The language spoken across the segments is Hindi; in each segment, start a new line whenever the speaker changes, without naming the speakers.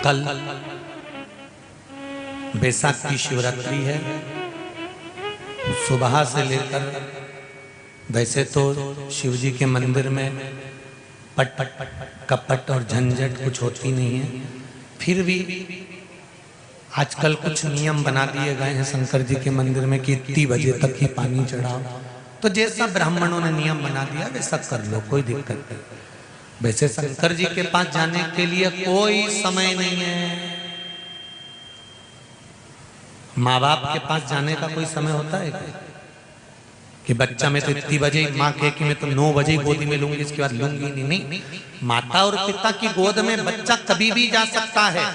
कल बैसाख की शिवरात्रि है। सुबह से लेकर, वैसे तो शिव जी के मंदिर में पट कपट और झंझट कुछ होती नहीं है, फिर भी आजकल कुछ नियम बना दिए गए हैं शंकर जी के मंदिर में कि इतनी बजे तक ही पानी चढ़ाओ। तो जैसा ब्राह्मणों ने नियम बना दिया वैसा कर लो, कोई दिक्कत नहीं। वैसे शंकर जी के पास जाने के लिए कोई समय नहीं है। माँ बाप के पास जाने का कोई समय होता है क्या? कि बच्चा मैं तो इतनी बजे, माँ कहे कि मैं तो 9 बजे गोदी में लूंगी, इसके बाद लूंगी नहीं। माता और पिता की गोद में बच्चा कभी भी जा सकता है।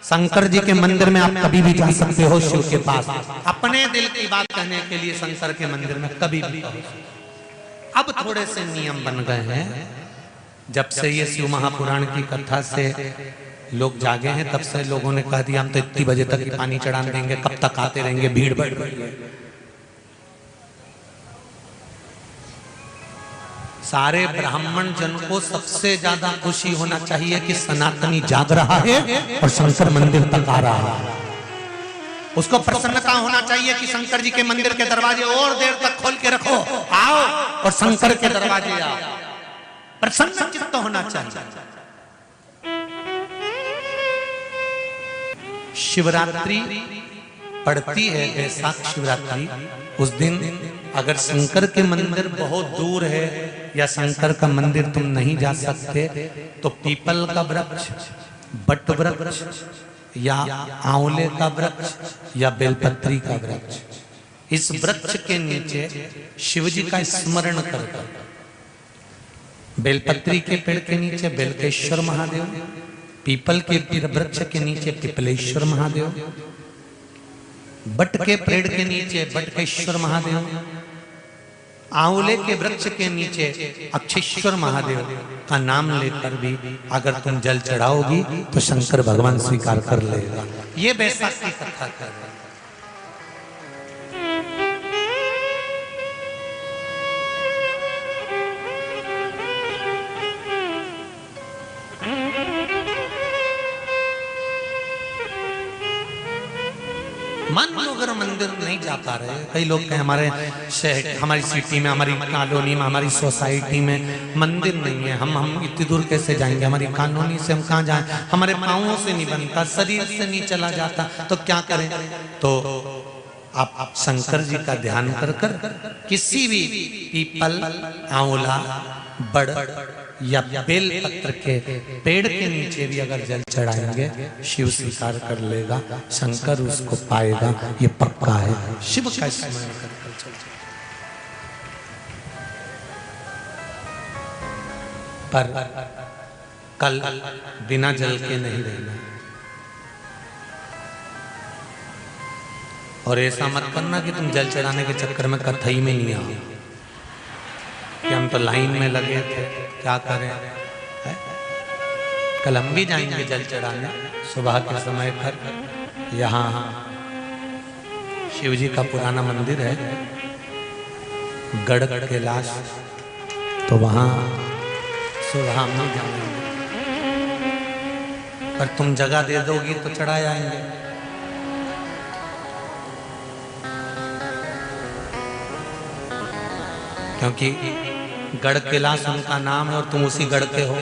शंकर जी के मंदिर में आप कभी भी जा सकते हो। शिव के पास अपने दिल की बात कहने के लिए शंकर के मंदिर में कभी भी। अब थोड़े से नियम बन गए हैं। जब से ये शिव महापुराण की कथा से लोग जागे हैं, तब से लोगों ने कह दिया हम तो इतनी बजे तक ही पानी चढ़ा देंगे, कब तक आते रहेंगे, भीड़ बढ़ रही है। सारे ब्राह्मण जन को सबसे ज्यादा खुशी होना चाहिए कि सनातनी जाग रहा है और शंकर मंदिर तक आ रहा है। उसको प्रसन्नता होना चाहिए कि शंकर जी के मंदिर के दरवाजे और देर तक खोल के रखो, आओ और शंकर के दरवाजे आओ। प्रसन्न चित्त होना चाहिए। शिवरात्रि पड़ती है, बैसाख शिवरात्रि। उस दिन अगर शंकर के मंदिर बहुत दूर है या शंकर का मंदिर तुम नहीं जा सकते, तो पीपल का वृक्ष, बट वृक्ष या आंवले का वृक्ष या बेलपत्री का वृक्ष, इस वृक्ष के नीचे शिव जी का स्मरण करकर, बेलपत्री के पेड़ के नीचे बेलकेश्वर महादेव, पीपल के वृक्ष के नीचे पिपलेश्वर महादेव, बट के पेड़ के नीचे बटकेश्वर महादेव, आंवले के वृक्ष के नीचे अक्षेश्वर महादेव का नाम लेकर भी अगर तुम जल चढ़ाओगी तो शंकर भगवान स्वीकार कर लेगा। ये बैसाख की कथा कर रहे हैं। मान लो अगर मंदिर नहीं जा पा रहे, कई लोग कहें हमारे शहर, हमारी सिटी में, हमारी कॉलोनी में, हमारी सोसाइटी में मंदिर नहीं है, हम इतनी दूर कैसे जाएंगे, हमारी कॉलोनी से हम कहाँ जाएं, हमारे पाँवों से नहीं बनता, शरीर से नहीं चला जाता, तो क्या करें? तो आप शंकर जी का ध्यान कर किसी भी पीपल, आंवला, बड़ या बेल पत्र के पेड़ के नीचे भी अगर जल चढ़ाएंगे शिव स्वीकार कर लेगा, शंकर उसको पाएगा, ये पक्का है। शिव का स्मरण कर चल। पर कल बिना जल के नहीं रहना। और ऐसा मत करना कि तुम जल चढ़ाने के चक्कर में कथई में नहीं आओ कि हम तो लाइन में लगे थे, क्या करें है? कल हम भी जाएंगे जल चढ़ाने सुबह के समय पर। यहाँ शिव जी का पुराना मंदिर है गढ़ कैलाश, तो वहाँ सुबह हम नहीं जाएंगे, पर तुम जगह दे दोगी तो चढ़ा जाएंगे। क्योंकि गढ़ कैलाश उनका नाम है और तुम उसी गढ़ के हो,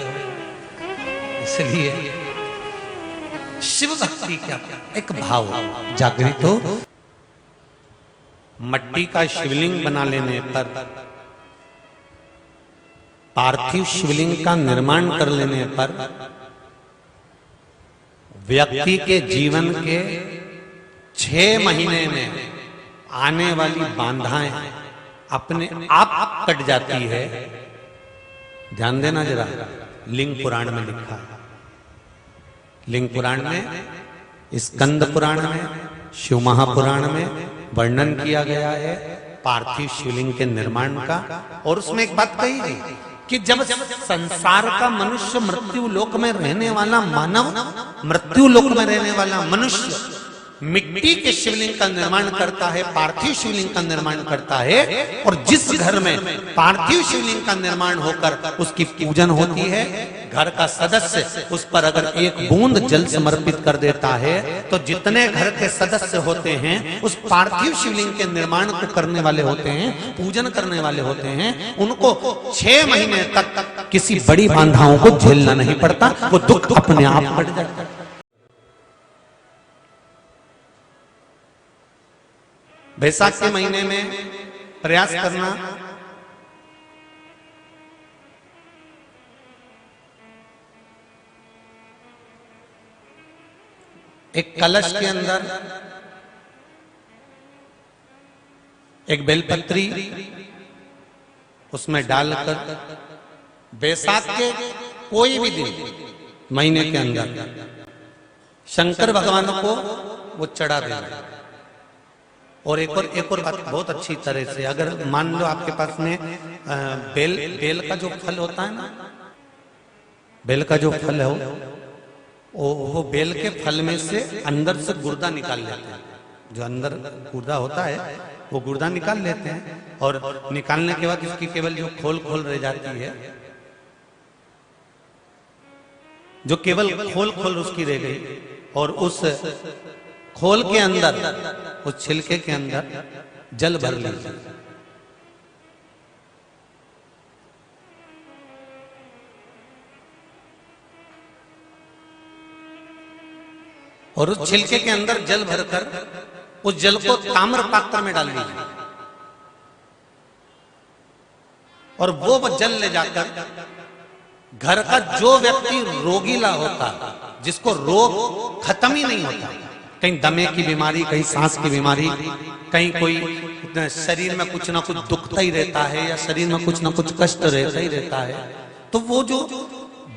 इसलिए शिव भक्ति क्या एक भाव जागृत हो। मट्टी का शिवलिंग बना लेने पर, पार्थिव शिवलिंग का निर्माण कर लेने पर व्यक्ति के जीवन के 6 महीने में आने वाली बाधाएं अपने आप कट जाती है। ध्यान देना जरा, लिंग पुराण में लिखा है। लिंग पुराण में, स्कंद पुराण में, शिव महापुराण में वर्णन किया गया है पार्थिव शिवलिंग के निर्माण का। और उसमें एक बात कही गई कि जब संसार का मनुष्य, मृत्यु लोक में रहने वाला मानव, मृत्यु लोक में रहने वाला मनुष्य मिट्टी के शिवलिंग का निर्माण करता है, पार्थिव शिवलिंग का निर्माण करता है, और जिस घर में पार्थिव शिवलिंग का निर्माण होकर उसकी पूजन होती है, घर का सदस्य उस पर अगर एक बूंद जल समर्पित कर देता है तो जितने घर के सदस्य होते हैं उस पार्थिव शिवलिंग के निर्माण को करने वाले होते हैं, पूजन करने वाले होते हैं, उनको 6 महीने तक किसी बड़ी बाधाओं को झेलना नहीं पड़ता, वो दुख अपने आप कट जाता है। बैसाख के महीने में प्रयास करना, एक कलश के अंदर एक बेलपत्री उसमें डालकर बैसाख के कोई भी दिन महीने के अंदर शंकर भगवान को वो चढ़ा देना। और एक और बात बहुत अच्छी तरह से, अगर मान लो आपके पास में बेल का जो फल होता है ना, बेल का जो फल है वो बेल के फल में से अंदर से गुर्दा निकाल लेते हैं। जो अंदर गुर्दा होता है वो गुर्दा निकाल लेते हैं और निकालने के बाद इसकी केवल जो खोल रह जाती है, जो केवल खोल उसकी रह गई, और उस खोल के अंदर, उस छिलके के अंदर जल भर लीजिए। और उस छिलके के अंदर जल भरकर उस जल को ताम्र पात्र में डाल दीजिए और वो जल ले जाकर घर का जो व्यक्ति रोगीला होता, जिसको रोग खत्म ही नहीं होता, कहीं दमे की बीमारी, कहीं सांस की बीमारी, कहीं कोई शरीर में कुछ ना कुछ दुखता ही रहता है या शरीर में कुछ ना कुछ कष्ट रहता ही रहता है, तो वो जो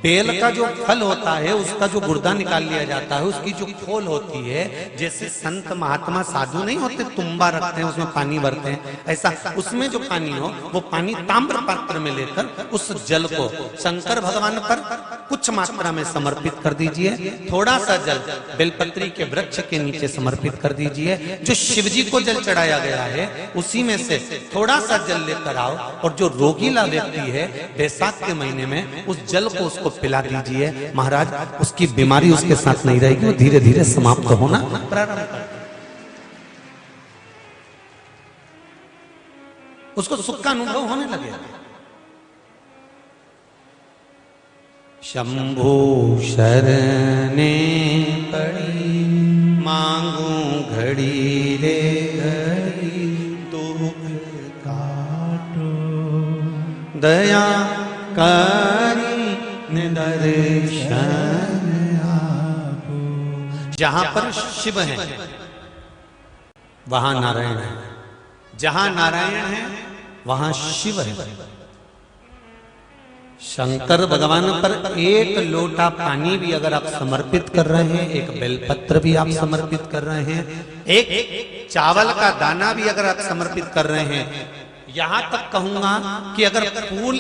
बेल का जो फल होता है उसका जो गुर्दा निकाल लिया जाता है, उसकी जो खोल होती है, जैसे संत महात्मा साधु नहीं होते तुम्बा रखते हैं उसमें पानी भरते हैं, ऐसा उसमें जो पानी हो वो पानी ताम्र पात्र में लेकर उस जल को शंकर भगवान पर कुछ मात्रा में समर्पित कर दीजिए। थोड़ा सा जल बेलपत्री के वृक्ष के नीचे समर्पित कर दीजिए। जो शिव जी को जल चढ़ाया गया है उसी में से थोड़ा सा जल लेकर आओ और जो रोगीला व्यक्ति है बैसाख के महीने में उस जल को उसको पिला दीजिए। महाराज उसकी बीमारी उसके साथ नहीं रहेगी, वो धीरे धीरे समाप्त होना प्रारंभ कर, उसको सुख का अनुभव होने लगेगा। शंभु शरणे पड़ी मांगू घड़ी रे घड़ी, दुख काटो दया करी दर्शन आपो। जहां पर शिव है वहां नारायण है, जहां नारायण है वहां शिव है। शंकर भगवान पर एक लोटा पानी भी अगर आप समर्पित कर रहे हैं, एक बेलपत्र भी आप समर्पित कर रहे हैं, एक चावल का दाना भी अगर आप समर्पित कर रहे हैं, यहां तक कहूंगा कि अगर फूल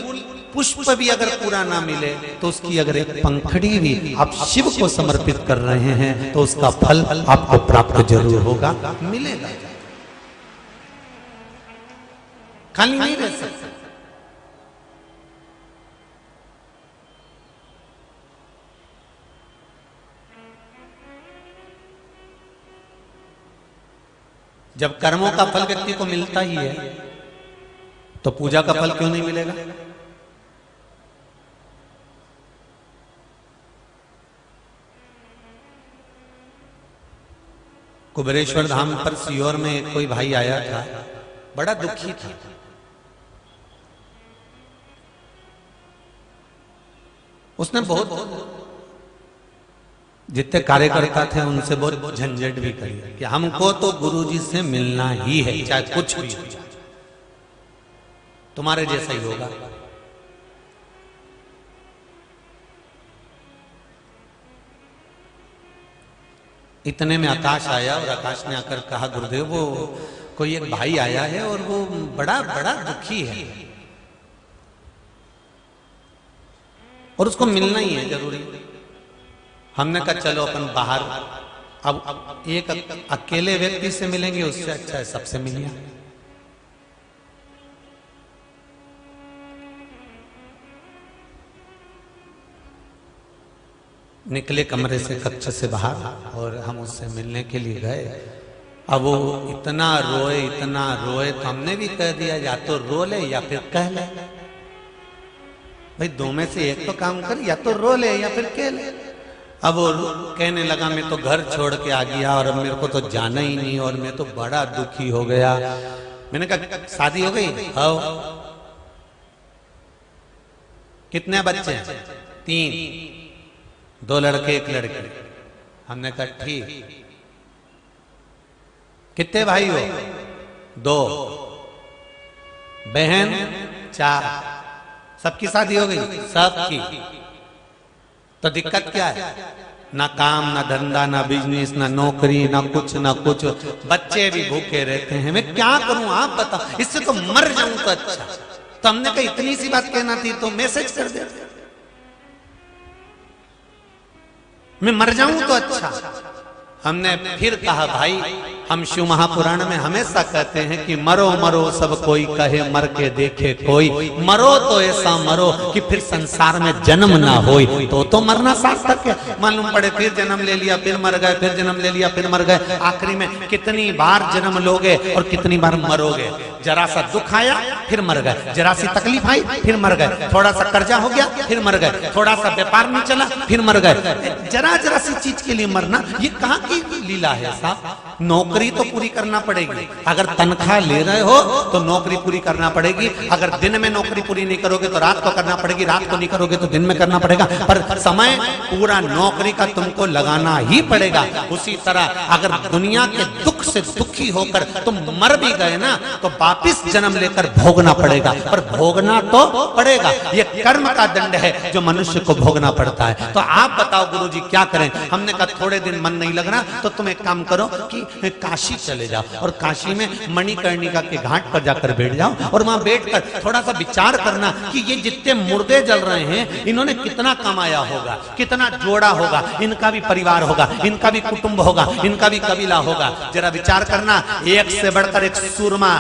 पुष्प भी अगर पूरा ना मिले तो उसकी अगर एक पंखड़ी भी आप शिव को समर्पित कर रहे हैं तो उसका फल आपको प्राप्त जरूर होगा, मिलेगा, खाली नहीं रह सकता। जब कर्मों का फल व्यक्ति को मिलता ही है तो पूजा का फल क्यों नहीं मिलेगा? कुबेरेश्वर धाम पर सीहोर में कोई भाई आया था, बड़ा दुखी था। उसने बहुत जितने कार्यकर्ता थे उनसे बहुत झंझट भी करी कि हमको तो गुरुजी से मिलना ही है, चाहे कुछ भी हो, तुम्हारे जैसा ही होगा। इतने में आकाश आया और आकाश ने आकर कहा, गुरुदेव वो कोई एक भाई आया है और वो बड़ा बड़ा दुखी है और उसको मिलना ही है जरूरी। हमने कहा चलो अपन बाहर, अब एक अकेले व्यक्ति से मिलेंगे उससे अच्छा है सबसे मिलिए। निकले कमरे से, कक्ष से बाहर, और हम उससे मिलने के लिए गए। अब वो इतना रोए तो हमने भी कह दिया या तो रो ले या फिर कह ले। भाई दो में से एक तो काम कर, या तो रो ले या फिर कह ले। अब वो कहने लगा मैं तो घर छोड़ के आ गया और अब मेरे को तो जाना ही नहीं और मैं तो बड़ा दुखी हो गया। मैंने कहा शादी हो गई? हाँ। कितने बच्चे हैं? 3, 2 लड़के 1 लड़की। हमने कहा ठीक। कितने भाई हो? 2। बहन 4। सबकी शादी हो गई? सबकी। तो दिक्कत क्या है? ना काम, ना धंधा, ना बिजनेस, ना नौकरी, ना कुछ ना कुछ। बच्चे भी भूखे रहते हैं। मैं क्या करूं आप बताओ? इससे तो मर जाऊं तो अच्छा। तो हमने कहा इतनी सी बात कहना थी तो मैसेज कर देते, मैं मर जाऊं तो अच्छा। हमने फिर कहा भाई हम शिव महापुराण में हमेशा कहते हैं कि मरो मरो सब कोई कहे मर के देखे कोई। मरो तो ऐसा मरो कि फिर संसार में जन्म ना होई, तो मरना सार्थक है। मालूम पड़े फिर जन्म ले लिया, फिर मर गए, फिर जन्म ले लिया, फिर मर गए। आखिरी में कितनी बार जन्म लोगे और कितनी बार मरोगे? जरा सा दुख आया फिर मर गए, जरा सी तकलीफ आई फिर मर गए, थोड़ा सा कर्जा हो गया फिर मर गए, थोड़ा सा व्यापार नहीं चला फिर मर गए। जरा जरा सी चीज के लिए मरना, ये कहाँ की लीला है साहब? नौकरी तो पूरी करना पड़ेगी। अगर तनख्वाह ले रहे हो तो नौकरी पूरी करना पड़ेगी। अगर दिन में नौकरी पूरी नहीं करोगे तो रात को करना पड़ेगी, रात को नहीं करोगे तो दिन में करना पड़ेगा। पर समय पूरा नौकरी का तुमको लगाना ही पड़ेगा। उसी तरह अगर दुनिया के दुख से दुखी होकर तुम मर भी गए ना तो वापिस जन्म लेकर भोगना पड़ेगा। पर भोगना तो पड़ेगा, ये कर्म का दंड है जो मनुष्य को भोगना पड़ता है। तो आप बताओ गुरुजी क्या करें? हमने कहा थोड़े दिन मन नहीं लग रहा तो तुम एक काम करो कि काशी चले जाओ और काशी में मणिकर्णिका के घाट पर जाकर बैठ जाओ और वहां बैठकर थोड़ा सा विचार करना कि ये जितने मुर्दे जल रहे हैं इन्होंने कितना कमाया होगा, कितना जोड़ा होगा, इनका भी परिवार होगा, इनका भी कुटुंब होगा, इनका भी कबीला होगा। जरा विचार करना, एक से बढ़कर एक सूरमा,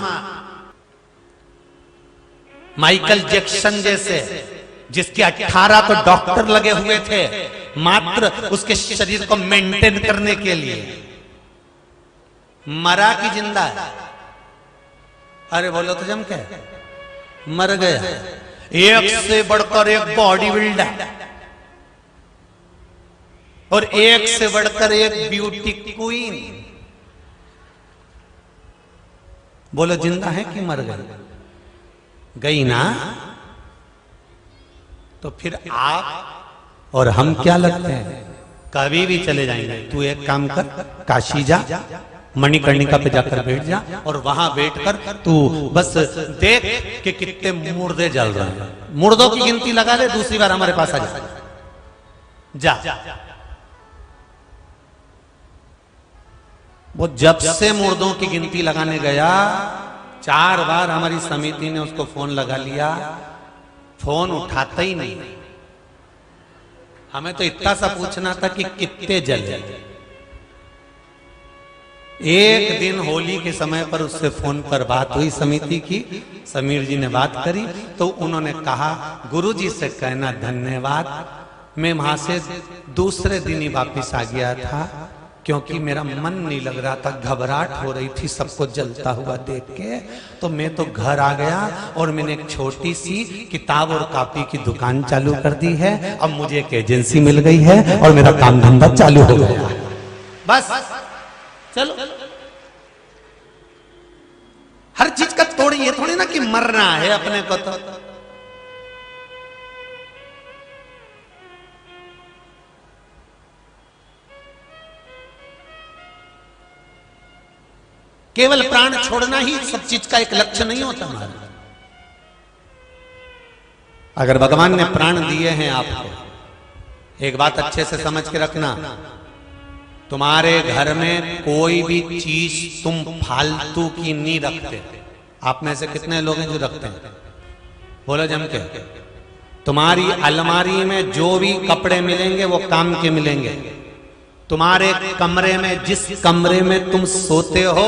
माइकल जैक्सन जैसे, जिसके 18 तो डॉक्टर लगे हुए थे मात्र उसके शरीर को मेंटेन करने के लिए, मरा कि जिंदा है? अरे बोलो तो जम के मर गया। एक से बढ़कर एक बॉडी बिल्डर और एक से बढ़कर एक ब्यूटी क्वीन। बोलो जिंदा है कि मर गई? गई ना। तो फिर आप और हम क्या लगते हैं? कभी भी चले जाएंगे। तू एक काम कर, काशी जा, मणिकर्णिका पे जाकर बैठ जा और वहां बैठकर तू बस देख कि कितने मुर्दे जल रहे हैं। मुर्दों की गिनती लगा ले, दूसरी बार हमारे पास आ जा। वो जब से मुर्दों की गिनती लगाने गया 4 बार हमारी समिति ने उसको फोन लगा लिया, फोन उठाता ही नहीं। हमें तो इतना सा पूछना था कि कितने जले। एक दिन होली के समय पर उससे फोन पर बात हुई समिति की, समीर जी ने बात करी तो उन्होंने कहा गुरुजी से कहना धन्यवाद, मैं वहां से दूसरे दिन ही वापिस आ गया था क्योंकि मेरा मन नहीं लग रहा था, घबराहट हो रही थी सबको जलता हुआ देख के। तो मैं तो घर आ गया और मैंने एक छोटी सी किताब और कॉपी की दुकान चालू कर दी है। अब मुझे एक एजेंसी मिल गई है और मेरा काम धंधा चालू हो गया। बस चलो, हर चीज का तोड़ी, ये थोड़ी ना कि मरना है अपने को। तो केवल प्राण छोड़ना ही सब चीज का एक लक्ष्य नहीं होता हमारा। अगर भगवान ने प्राण दिए हैं आपको, एक बात अच्छे से समझ के रखना, तुम्हारे घर में कोई भी चीज तुम फालतू की नहीं रखते। आप में से कितने लोग हैं जो रखते हैं? बोलो जम के। तुम्हारी अलमारी में जो भी कपड़े मिलेंगे वो काम के मिलेंगे, तुम्हारे कमरे में, जिस कमरे में तुम सोते हो,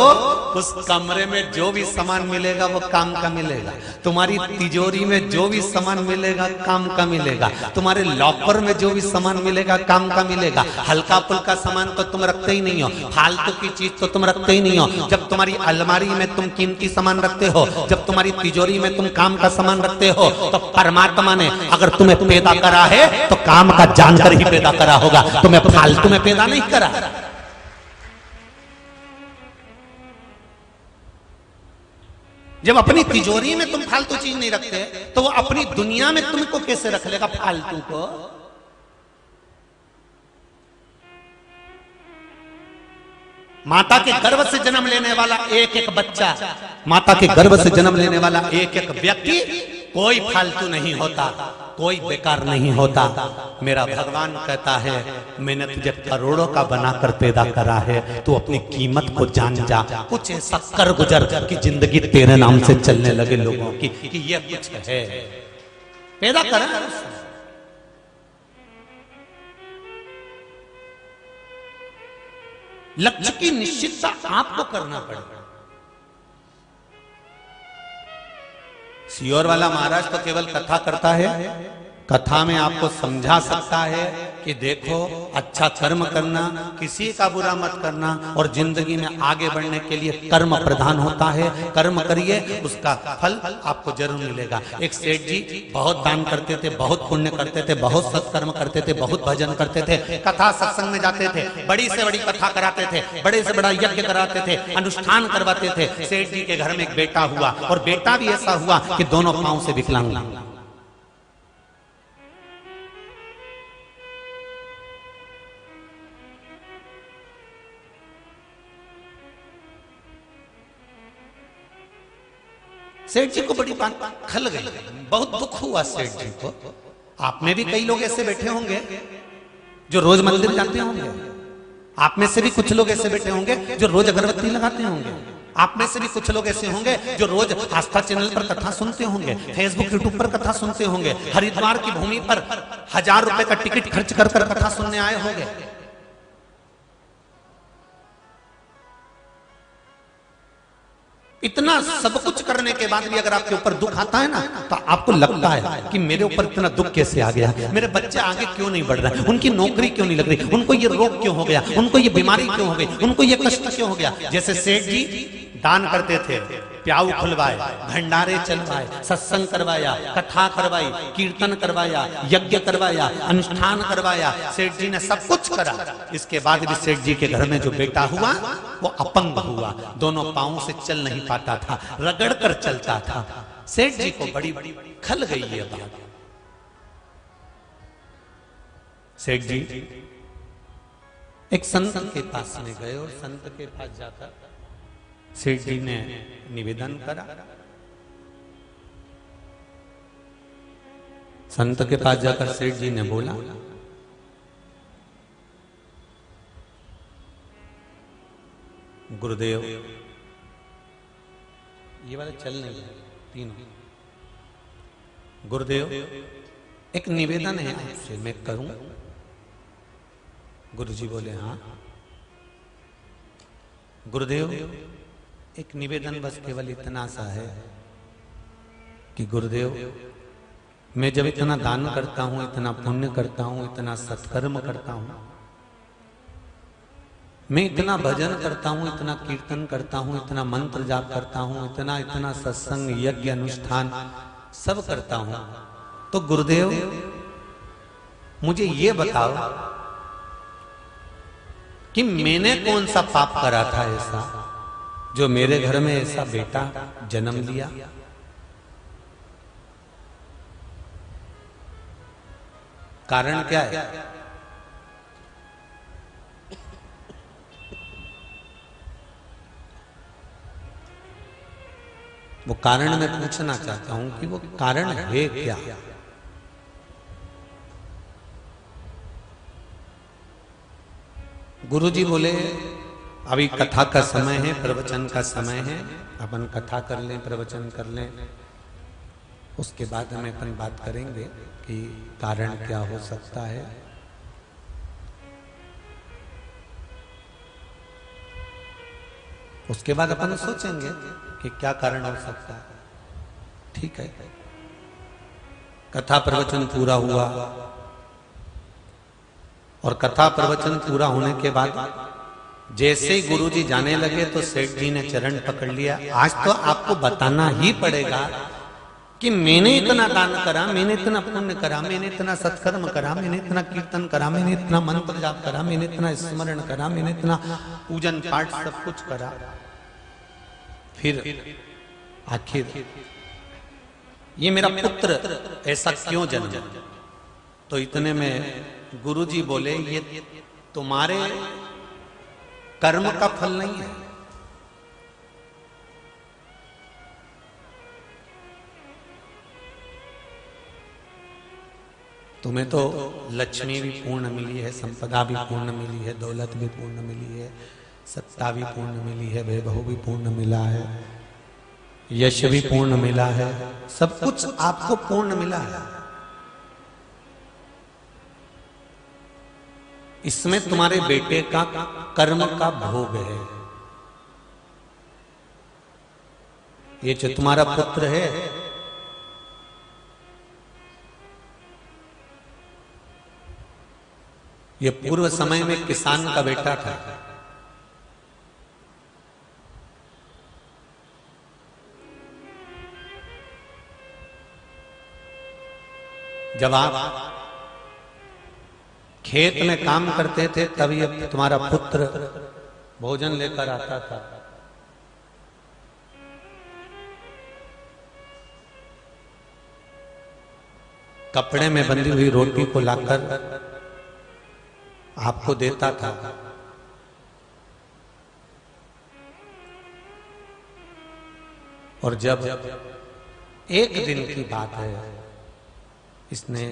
उस कमरे में जो भी सामान मिलेगा वो काम का मिलेगा। तुम्हारी तिजोरी में जो भी सामान मिलेगा काम का मिलेगा। तुम्हारे लॉकर में जो भी सामान मिलेगा काम का मिलेगा। हल्का फुल्का सामान तो तुम रखते ही नहीं हो, फालतू की चीज तो तुम रखते ही नहीं हो। जब तुम्हारी अलमारी में तुम कीमती सामान रखते हो, जब तुम्हारी तिजोरी में तुम काम का सामान रखते हो, तो परमात्मा ने अगर तुम्हें पैदा करा है तो काम का जानकर ही पैदा करा होगा, तुम्हें फालतू में पैदा नहीं करा। जब अपनी तिजोरी में तुम फालतू चीज नहीं रखते तो वो अपनी दुनिया में तुमको कैसे रख लेगा फालतू को। माता के गर्भ से जन्म लेने वाला एक एक बच्चा, माता के गर्भ से जन्म लेने वाला एक एक व्यक्ति कोई फालतू नहीं होता, कोई बेकार नहीं होता। मेरा भगवान कहता है मैंने तुझे करोड़ों का बनाकर पैदा करा है, तू अपनी कीमत को जान जा। कुछ ऐसा कर गुजर कि जिंदगी तेरे नाम से चलने लगे लोगों की कि ये कुछ है। पैदा करा, लक्ष्य की निश्चितता आपको करना पड़ेगा। सियोर वाला महाराज तो केवल कथा करता है, कथा में आपको समझा सकता है कि देखो अच्छा कर्म करना, किसी का बुरा मत करना, और जिंदगी में आगे बढ़ने के लिए कर्म प्रधान होता है। कर्म करिए, उसका फल आपको जरूर मिलेगा। एक सेठ जी बहुत दान करते थे, बहुत पुण्य करते थे, बहुत सत्कर्म करते थे, बहुत भजन करते थे, कथा सत्संग में जाते थे, बड़ी से बड़ी कथा कराते थे, बड़े से बड़ा यज्ञ कराते थे, अनुष्ठान करवाते थे। सेठ जी के घर में एक बेटा हुआ, और बेटा भी ऐसा हुआ कि दोनों पांव से विकलांग। सेठ जी को बड़ी बात खल गई, बहुत दुख हुआ सेठ जी को। आप में भी कई लोग ऐसे बैठे होंगे जो रोज मंदिर जाते होंगे, आप में से भी कुछ लोग ऐसे बैठे होंगे जो रोज अगरबत्ती लगाते होंगे, आप में से भी कुछ लोग ऐसे होंगे जो रोज आस्था चैनल पर कथा सुनते होंगे, फेसबुक यूट्यूब पर कथा सुनते होंगे, हरिद्वार की भूमि पर 1000 रुपए का टिकट खर्च कर कथा सुनने आए होंगे। इतना सब कुछ करने के बाद भी अगर आपके ऊपर दुख आता है ना, तो आपको लगता है कि मेरे ऊपर इतना दुख कैसे आ गया, मेरे बच्चे आगे क्यों नहीं बढ़ रहे, उनकी नौकरी क्यों नहीं लग रही, उनको ये रोग क्यों हो गया, उनको ये बीमारी क्यों हो गई, उनको ये कष्ट क्यों हो गया। जैसे सेठ जी दान करते थे, प्याऊ खुलवाए, भंडारे चलवाए, सत्संग करवाया, कथा करवाई, कीर्तन करवाया, यज्ञ करवाया, अनुष्ठान करवाया, सेठ जी ने सब कुछ करा। इसके बाद भी सेठ जी के घर में जो बेटा हुआ वो अपंग हुआ, दोनों पांवों से चल नहीं पाता था, रगड़ कर चलता था। सेठ जी को बड़ी बड़ी खल गई ये बात। सेठ जी एक संत के पास में गए और संत के पास जाकर सेठ जी ने निवेदन करा। संत के पास जाकर सेठ जी ने बोला, गुरुदेव, ये वाला चल नहीं है तीनों। गुरुदेव एक निवेदन है आपसे, मैं करूं? गुरुजी बोले हाँ। गुरुदेव एक निवेदन बस केवल इतना सा है कि गुरुदेव मैं जब इतना दान करता हूं, इतना पुण्य करता हूं, इतना सत्कर्म करता हूं, मैं इतना भजन करता हूं, इतना कीर्तन करता हूं, इतना मंत्र जाप करता हूं, इतना इतना सत्संग यज्ञ अनुष्ठान सब करता हूं, तो गुरुदेव मुझे ये बताओ कि मैंने कौन सा पाप करा था ऐसा जो मेरे घर में ऐसा बेटा जन्म लिया। कारण क्या है? वो कारण मैं पूछना चाहता हूं कि वो कारण है क्या? गुरुजी बोले अभी कथा का समय है, प्रवचन का समय है, अपन कथा कर लें, प्रवचन कर लें, उसके बाद हम अपन बात करेंगे कि कारण क्या हो सकता है। उसके बाद अपन सोचेंगे कि क्या कारण हो सकता है। ठीक है, कथा प्रवचन पूरा हुआ और कथा प्रवचन पूरा होने के बाद जैसे ही गुरुजी जाने लगे तो सेठ जी ने चरण पकड़ लिया। आज तो आपको बताना ही पड़ेगा कि मैंने इतना दान करा, मैंने इतना पुण्य करा, मैंने इतना सत्कर्म करा, मैंने इतना कीर्तन करा, मैंने इतना मंत्र जाप करा, मैंने इतना स्मरण करा, मैंने इतना पूजन पाठ सब कुछ करा, फिर आखिर ये मेरा पुत्र ऐसा क्यों जन्मा? तो इतने में गुरुजी बोले, ये तुम्हारे कर्म का फल नहीं है, तुम्हें तो लक्ष्मी भी पूर्ण मिली है, संपदा भी पूर्ण मिली है, दौलत भी पूर्ण मिली है, सत्ता भी पूर्ण मिली है, वैभव भी पूर्ण मिला है, यश भी पूर्ण मिला है, सब कुछ आपको पूर्ण मिला है। इसमें तुम्हारे बेटे का कर्म का भोग है। ये जो तुम्हारा पुत्र है, ये पूर्व समय में किसान का बेटा था। जब आप खेत में काम करते थे तब ये तुम्हारा पुत्र भोजन लेकर आता था। कपड़े में बंधी हुई रोटी को लाकर आपको देता था। और जब एक दिन की बात है, इसने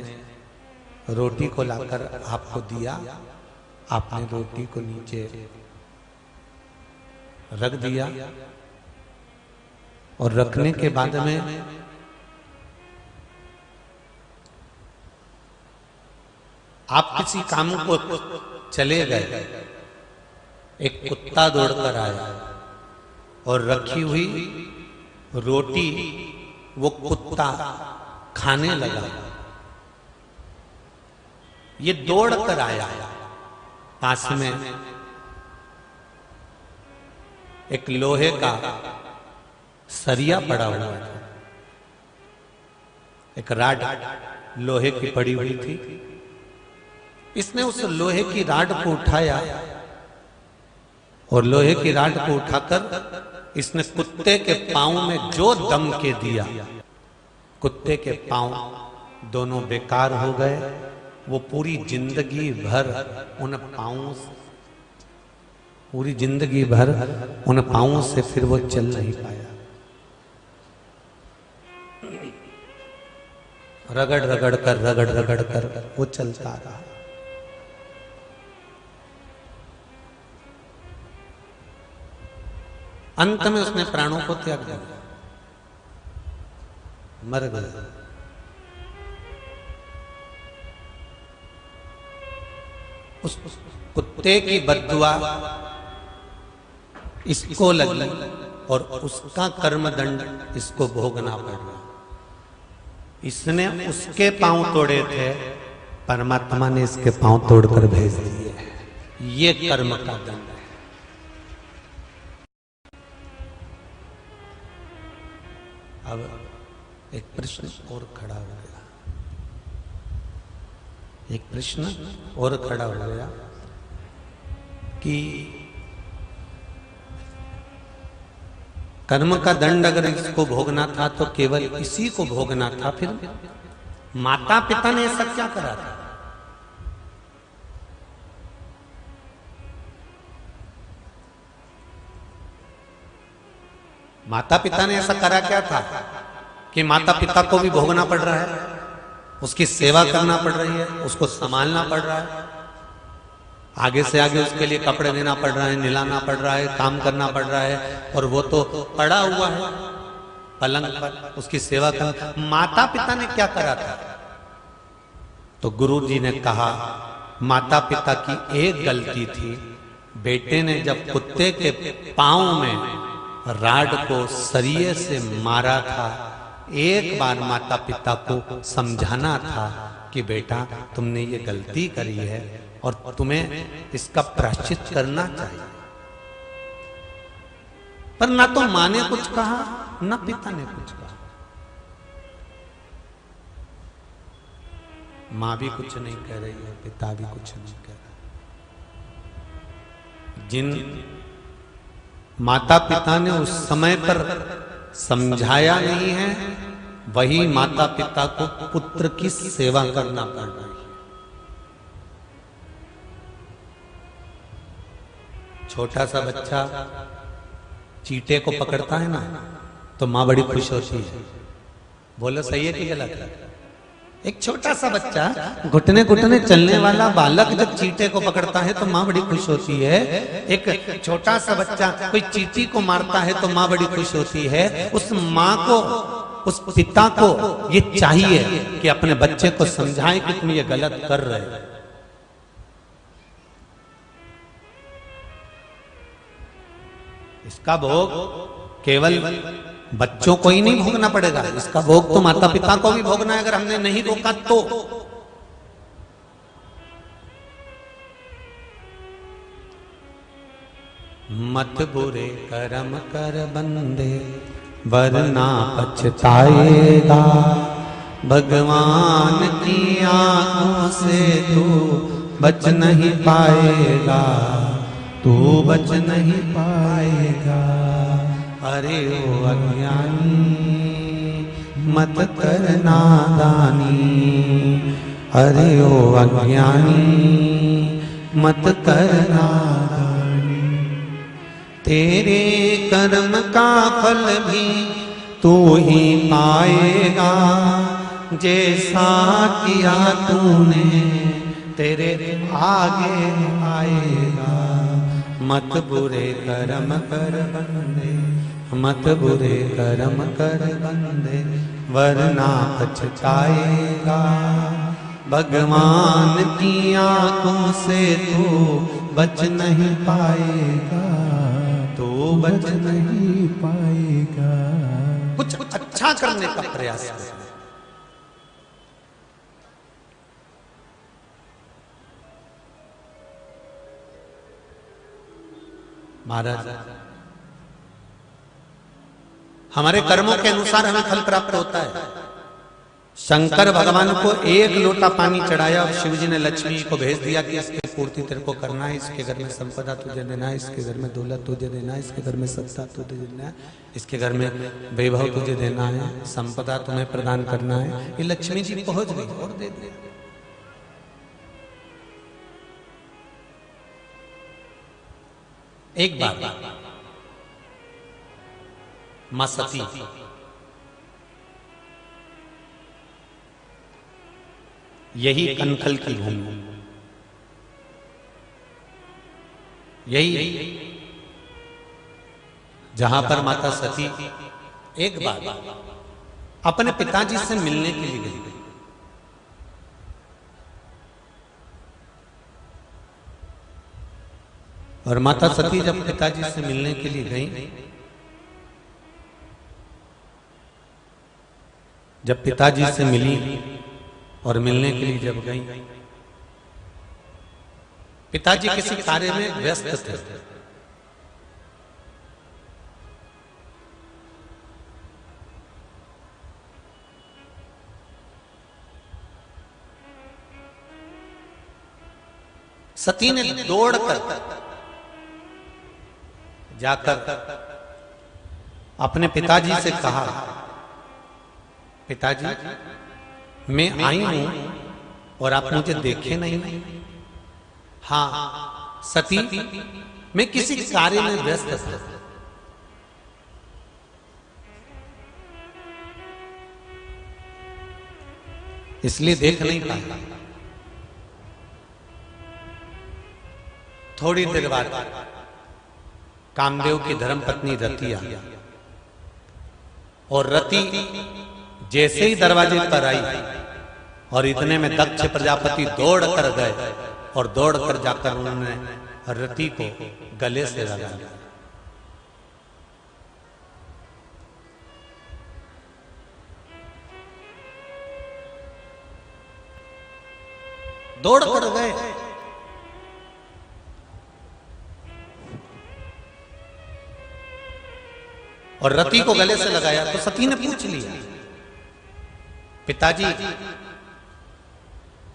रोटी को लाकर आपको दिया, आपने रोटी को नीचे रख दिया और रखने के बाद में आप किसी काम को चले गए, एक कुत्ता दौड़कर आया और रखी हुई रोटी वो कुत्ता खाने लगा। ये दौड़ कर आया, पास में एक लोहे का सरिया पड़ा हुआ था, एक राड लोहे की पड़ी हुई थी। इसने उस लोहे की राड को उठाया और लोहे की राड को उठाकर इसने कुत्ते के पांव में जो दम के दिया, कुत्ते के पांव दोनों बेकार हो गए। वो पूरी जिंदगी भर उन पांवों से, पूरी जिंदगी भर उन पांवों से फिर वो चल नहीं पाया। रगड़ रगड़ कर वो चलता रहा। अंत में उसने प्राणों को त्याग दिया, मर गया। उस कुत्ते की बद्दुआ इसको लगी और उसका कर्मदंड इसको भोगना पड़ा। इसने उसके पांव तोड़े थे, परमात्मा ने इसके पांव तोड़कर भेज दिए। ये कर्म का दंड है। अब एक प्रश्न और खड़ा हो गया, एक प्रश्न और खड़ा हो गया कि कर्म का दंड अगर इसको भोगना था तो केवल इसी को भोगना था, फिर माता पिता ने ऐसा क्या करा था? माता पिता ने ऐसा करा क्या था कि माता पिता को भी भोगना पड़ रहा है, उसकी सेवा करना पड़ रही है, उसको संभालना पड़ रहा है, आगे से आगे उसके लिए कपड़े देना पड़ रहा है, नहलाना पड़ रहा है, काम करना पड़ रहा है, और वो तो पड़ा हुआ है पलंग पर, उसकी सेवा कर। माता पिता ने क्या करा था? तो गुरु जी ने कहा माता पिता की एक गलती थी, बेटे ने जब कुत्ते के पांव में राड को सरिये से मारा था, एक बार माता पिता को समझाना था कि बेटा तुमने ये गलती करी है और तुम्हें इसका प्रायश्चित करना चाहिए। पर ना तो मां ने कुछ कहा, ना पिता ने कुछ कहा। मां भी कुछ नहीं कह रही है, पिता भी कुछ नहीं कह रहा। जिन माता पिता ने उस समय पर समझाया नहीं है, वही माता पिता को पुत्र की सेवा करना पड़ रही है। छोटा सा बच्चा चींटे को पकड़ता है ना, तो मां बड़ी खुश होती है। बोलो सही है कि गलत है? एक छोटा सा बच्चा, घुटने घुटने चलने वाला बालक जब चींटे को पकड़ता है तो मां बड़ी खुश होती है। एक छोटा सा बच्चा कोई चींटी को मारता है तो मां बड़ी खुश होती है। उस मां को, उस पिता को ये चाहिए कि अपने बच्चे को समझाए कि तुम ये गलत कर रहे हो। इसका भोग केवल बच्चों को ही नहीं भोगना पड़ेगा, इसका भोग तो माता पिता को भी भोगना है अगर हमने नहीं रोका तो। मत बुरे कर्म कर बंदे वरना पछताएगा, भगवान की आंखों से तू बच नहीं पाएगा, तू बच नहीं पाएगा। अरे ओ अज्ञानी मत कर नादानी, अरे ओ अज्ञानी मत कर नादानी। तेरे कर्म का फल भी तू ही पाएगा, जैसा किया तूने तेरे आगे आएगा। मत बुरे कर्म कर बंदे, मत बुरे कर्म कर बंदे वरना पछताएगा, भगवान की आंखों से तू बच नहीं पाएगा, तू बच नहीं पाएगा। कुछ अच्छा करने का प्रयास कर। महाराज, हमारे कर्मों के अनुसार हमें फल प्राप्त होता है। शंकर भगवान को एक लोटा पानी चढ़ाया और शिव जी ने लक्ष्मी को भेज दिया कि इसकी पूर्ति तेरे को करना है, इसके घर में संपदा तुझे देना है, इसके घर में दौलत तुझे देना है, इसके घर में सत्ता तुझे देना है, इसके घर में वैभव तुझे देना है, संपदा तुम्हें प्रदान करना है। ये लक्ष्मी जी पहुंच गई और दे दिया। एक बार मां सती यही कनखल की भूमि, यही जहां पर माता सती एक बार अपने पिताजी से मिलने के लिए गई। और माता सती जब पिताजी से मिलने के लिए गई, जब पिताजी से मिली और मिलने के लिए जब गई, पिताजी किसी कार्य में व्यस्त थे। सती ने दौड़कर जाकर अपने पिताजी से कहा, पिताजी मैं आई हूं और आप मुझे देखे नहीं। हाँ सती, मैं किसी कार्य में व्यस्त था। इसलिए देख नहीं पाया। थोड़ी देर बाद कामदेव की धर्मपत्नी रति आई और रति जैसे ही दरवाजे पर आई और इतने में दक्ष प्रजापति दौड़ कर गए और दौड़ कर जाकर उन्होंने रति को गले से लगा लिया। दौड़ कर गए और रति को गले से लगाया तो सती ने पूछ लिया, पिताजी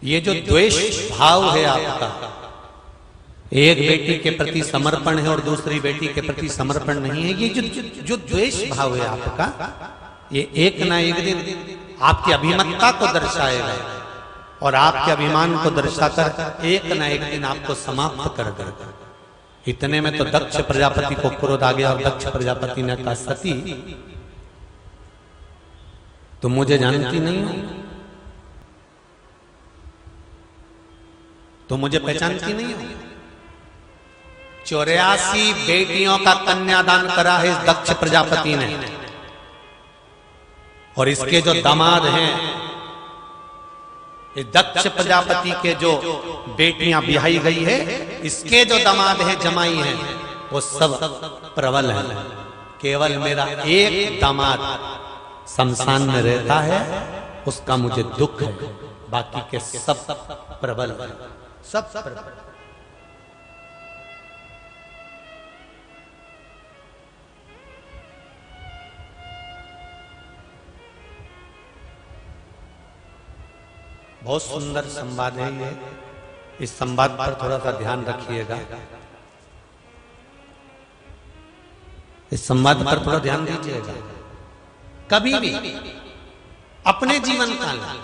ये जो द्वेष भाव है आपका, एक बेटी के प्रति समर्पण है और दूसरी बेटी के प्रति समर्पण नहीं है, ये जो द्वेष भाव है आपका, ये एक ना एक दिन आपकी अभिमतता को दर्शाएगा और आपके अभिमान को दर्शाकर एक ना एक दिन आपको समाप्त कर देगा। इतने में तो दक्ष प्रजापति को क्रोध आ गया और दक्ष प्रजापति ने कहा, सती तुम मुझे जानती नहीं हो, तुम मुझे पहचानती नहीं हो। 84 बेटियों का कन्यादान करा है इस दक्ष प्रजापति ने, और इसके जो दामाद हैं, इस दक्ष प्रजापति के जो बेटियां ब्याही गई है, इसके जो दामाद है, जमाई है, वो सब प्रबल है। केवल मेरा एक दामाद शमशान में रहता है, उसका मुझे दुख है, बाकी के सब प्रबल है, सब प्रबल। बहुत सुंदर संवाद है ये, इस संवाद पर थोड़ा सा ध्यान रखिएगा, इस संवाद पर थोड़ा ध्यान दीजिएगा। कभी भी अपने जीवन काल में,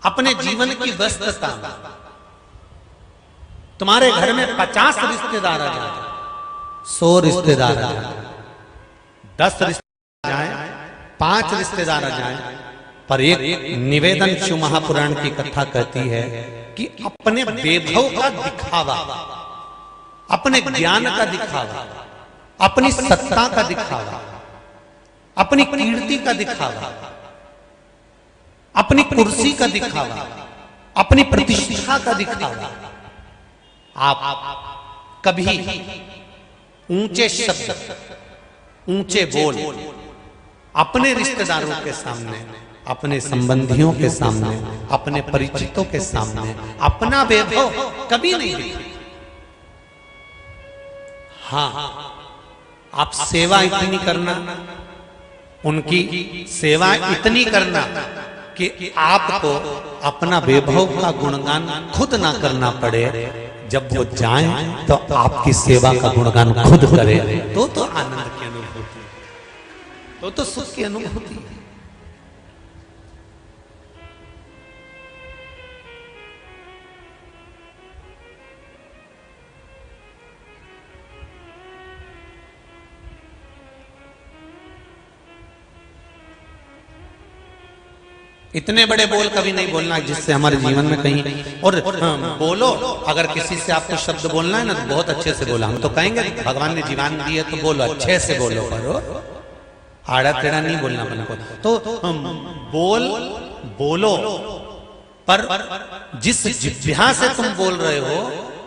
अपने जीवन की व्यस्तता में तुम्हारे घर में 50 रिश्तेदार आ जाए, 100 रिश्तेदार आ जाए, 10 रिश्तेदार आ जाए, 5 रिश्तेदार आ जाए, पर एक निवेदन शिव महापुराण की कथा कहती है कि अपने वैभव का दिखावा, अपने ज्ञान का दिखावा, अपनी सत्ता का दिखावा, अपनी कीर्ति का दिखावा, अपनी कुर्सी का दिखावा, अपनी प्रतिष्ठा का दिखावा, आप कभी ऊंचे शब्द, ऊंचे बोल अपने रिश्तेदारों के सामने, अपने संबंधियों के सामने, अपने परिचितों के सामने अपना वैभव कभी नहीं दिखाते। हाँ, आप सेवा इतनी करना, उनकी सेवा इतनी करना कि आपको अपना वैभव का गुणगान खुद ना करना पड़े। जब वो जाएं तो आपकी सेवा का गुणगान खुद करे, तो आनंद की अनुभूति, तो सुख की अनुभूति है। इतने बड़े बोल कभी नहीं बोलना जिससे हमारे जीवन में कहीं, और बोलो, अगर किसी से आपको शब्द बोलना है ना तो बहुत अच्छे से बोला। हम तो कहेंगे भगवान ने जीवन दी है तो बोलो, अच्छे से बोलो, करो, आड़ा टेढ़ा नहीं बोलना अपने को। तो बोलो, पर जिस जिह्वा से तुम बोल रहे हो,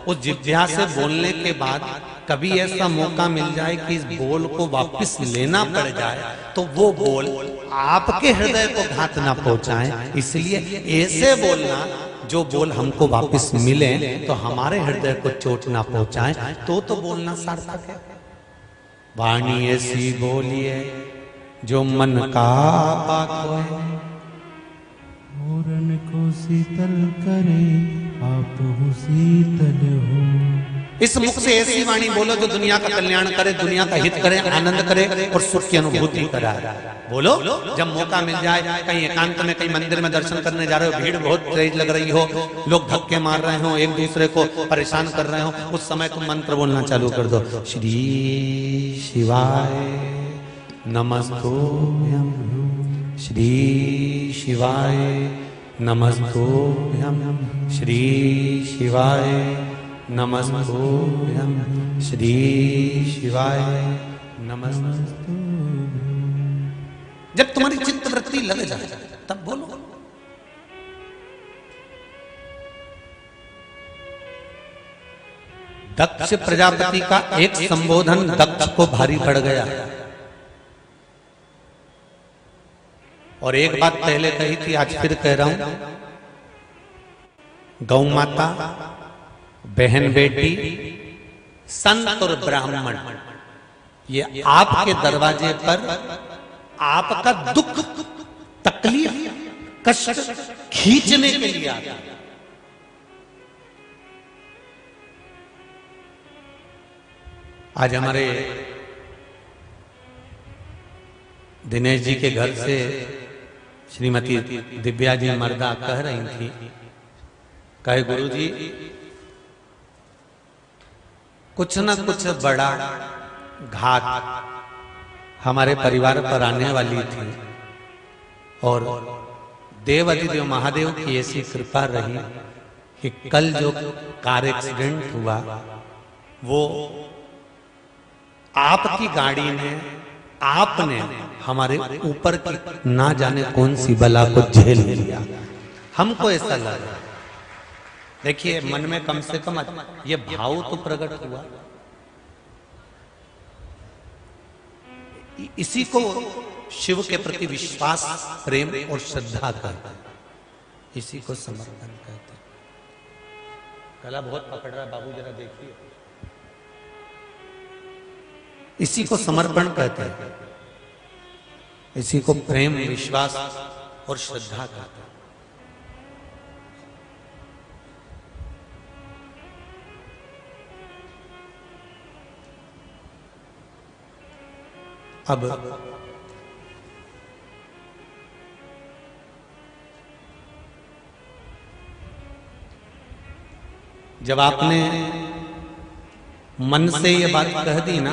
उस जिह्वा से बोलने के बाद कभी ऐसा मौका मिल जाए कि इस बोल को वापस लेना पड़ जाए, तो वो बोल आपके हृदय को घात ना पहुंचाए। इसलिए ऐसे बोलना जो बोल हमको वापस मिले तो हमारे हृदय को चोट ना पहुंचाए, तो बोलना सार्थक है। वाणी ऐसी बोलिए जो मन का पाको है,
मोरन को शीतल करे आप हो शीतल हो।
इस मुख से ऐसी वाणी बोलो जो दुनिया का कल्याण करे, दुनिया का हित करे, आनंद करे और सुख की अनुभूति कराए। बोलो, जब मौका मिल जाए, कहीं एकांत में, कहीं मंदिर में दर्शन करने जा रहे हो, भीड़ बहुत तेज लग रही हो, लोग धक्के मार रहे हो, एक दूसरे को परेशान कर रहे हो, उस समय तुम मंत्र बोलना चालू कर दो। श्री शिवाय नमस्तुभ्यं, श्री शिवाय नमस्तुभ्यं, श्री शिवाय नमस्तुभ्यं, श्री शिवाय नमस्तुभ्यं। जब तुम्हारी चित्त वृत्ति लग जाए तब बोलो। दक्ष प्रजापति का एक संबोधन दक्ष को भारी पड़ गया। और एक बात पहले कही थी, आज फिर कह रहा हूं, गौ माता, बहन बेटी, संत और ब्राह्मण, ये आपके दरवाजे पर आपका दुख, तकलीफ, कष्ट खींचने के लिए आते हैं। आज हमारे दिनेश जी के घर से श्रीमती दिव्या जी मर्दा कह रही थी, कहे गुरुजी कुछ न कुछ बड़ा घात हमारे परिवार पर आने वाली थी और देव अधिदेव महादेव की ऐसी कृपा रही कि कल जो कार एक्सीडेंट हुआ वो आपकी गाड़ी ने, आपने हमारे ऊपर की ना जाने कौन सी बला को झेल लिया। हमको ऐसा लगा। देखिए मन में कम से कम ये भाव तो प्रकट हुआ। इसी को शिव के प्रति विश्वास, प्रेम और श्रद्धा कहते हैं। इसी को समर्पण कहते हैं। गला बहुत पकड़ रहा है बाबू, जरा देखिए। इसी को समर्पण कहते हैं। इसी को प्रेम, विश्वास और श्रद्धा कहते हैं। अब जब आपने मन से ये बात कह दी ना,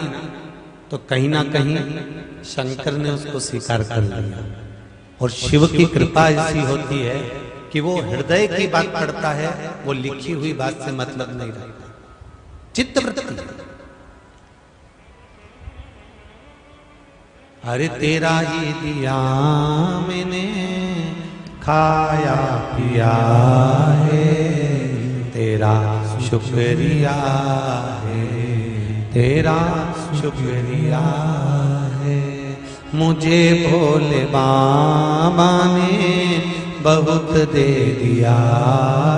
तो कहीं ना कहीं शंकर ने उसको स्वीकार कर लिया। और शिव की कृपा ऐसी होती है कि वो हृदय की बात करता है, वो लिखी हुई बात से मतलब नहीं रखता। चित्तवृत्ति, अरे तेरा ही दिया मैंने, खाया पिया है, तेरा शुक्रिया है, तेरा शुक्रिया है। मुझे भोले बाबा ने बहुत दे दिया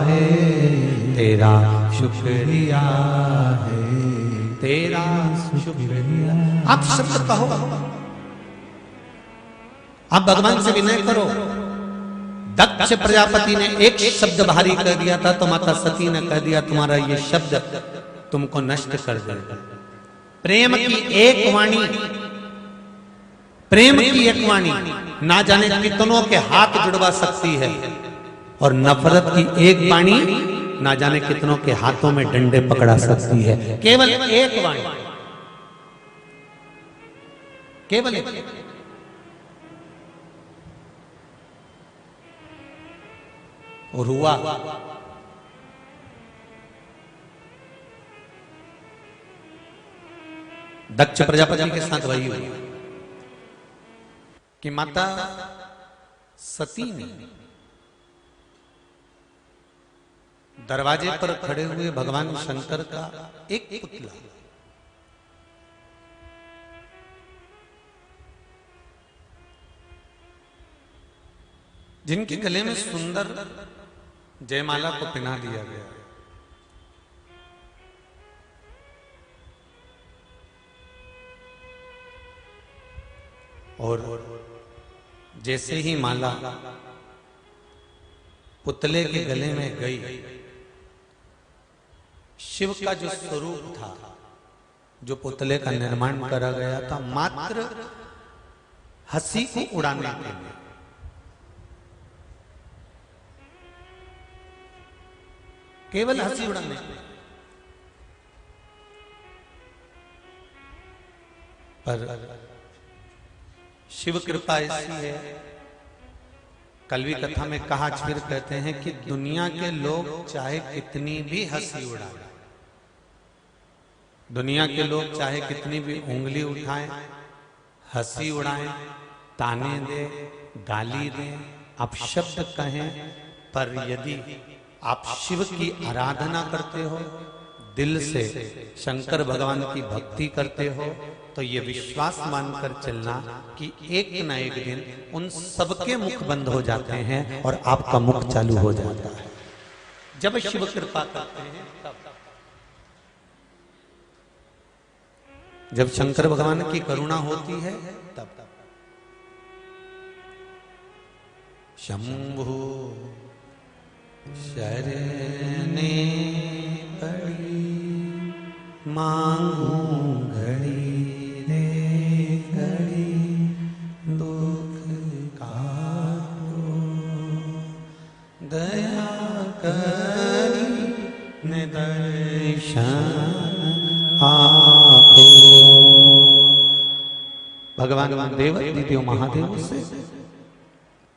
है, तेरा शुक्रिया है, तेरा शुक्रिया। आप शब्द कहो, आप भगवान से विनय करो। दक्ष प्रजापति ने एक शब्द भारी कह दिया था, तो माता सती ने कह दिया तुम्हारा ये शब्द तुमको नष्ट कर देगा। प्रेम की एक वाणी, प्रेम की एक वाणी ना जाने कितनों के हाथ जुड़वा सकती है, और नफरत की एक वाणी ना जाने कितनों के हाथों में डंडे पकड़ा सकती है। केवल एक वाणी, केवल एक। और हुआ दक्ष प्रजापति के साथ वही हुआ कि माता सती ने दरवाजे पर खड़े हुए भगवान शंकर का एक पुतला, जिनके गले में सुंदर जयमाला को पहना दिया गया, और जैसे ही माला पुतले के गले में गई, शिव का जो स्वरूप था, जो पुतले का निर्माण करा गया था, मात्र हंसी को उड़ाने के लिए, केवल हंसी उड़ाने के लिए, पर शिव कृपा ऐसी है, कलवी कथा में कहा, फिर कहते हैं कि दुनिया के लोग चाहे कितनी भी हंसी उड़ाएं, दुनिया के लोग चाहे कितनी भी उंगली उठाएं, हंसी उड़ाएं, ताने दें, गाली दें, अपशब्द कहें, पर यदि आप शिव की आराधना करते हो, दिल से शंकर भगवान की भक्ति करते हो तो ये विश्वास मानकर चलना कि एक न एक दिन उन सबके मुख बंद हो जाते हैं और आपका मुख चालू हो जाता है। जब शिव कृपा करते हैं तब, जब शंकर भगवान की करुणा होती है तब। शंभु शरणे पड़ी मांगू घड़ी रे घड़ी दुख काटो दया करी निदर्शन आपो। भगवान देव देव महादेव से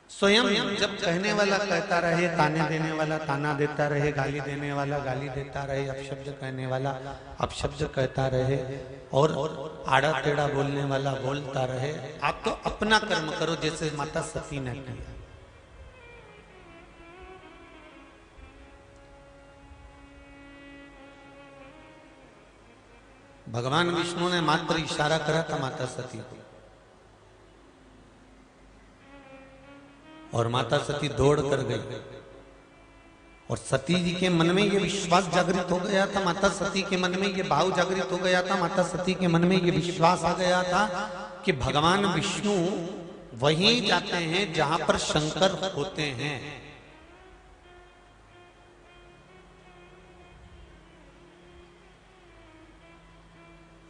स्वयं जब कहने वाला कहता रहे, ताने देने वाला ताना देता रहे, गाली देने वाला गाली देता रहे, अपशब्द कहने वाला अपशब्द कहता रहे और आड़ा टेढ़ा बोलने वाला बोलता रहे, आप तो अपना कर्म करो जैसे माता सती ने किया। भगवान विष्णु ने मात्र इशारा करा था माता सती को और माता सती दौड़ कर गई और सती जी के मन में ये विश्वास जागृत हो गया था, माता सती के मन में ये भाव जागृत हो गया था, माता सती के मन में ये विश्वास आ गया था कि भगवान विष्णु वहीं जाते हैं जहां पर शंकर होते हैं।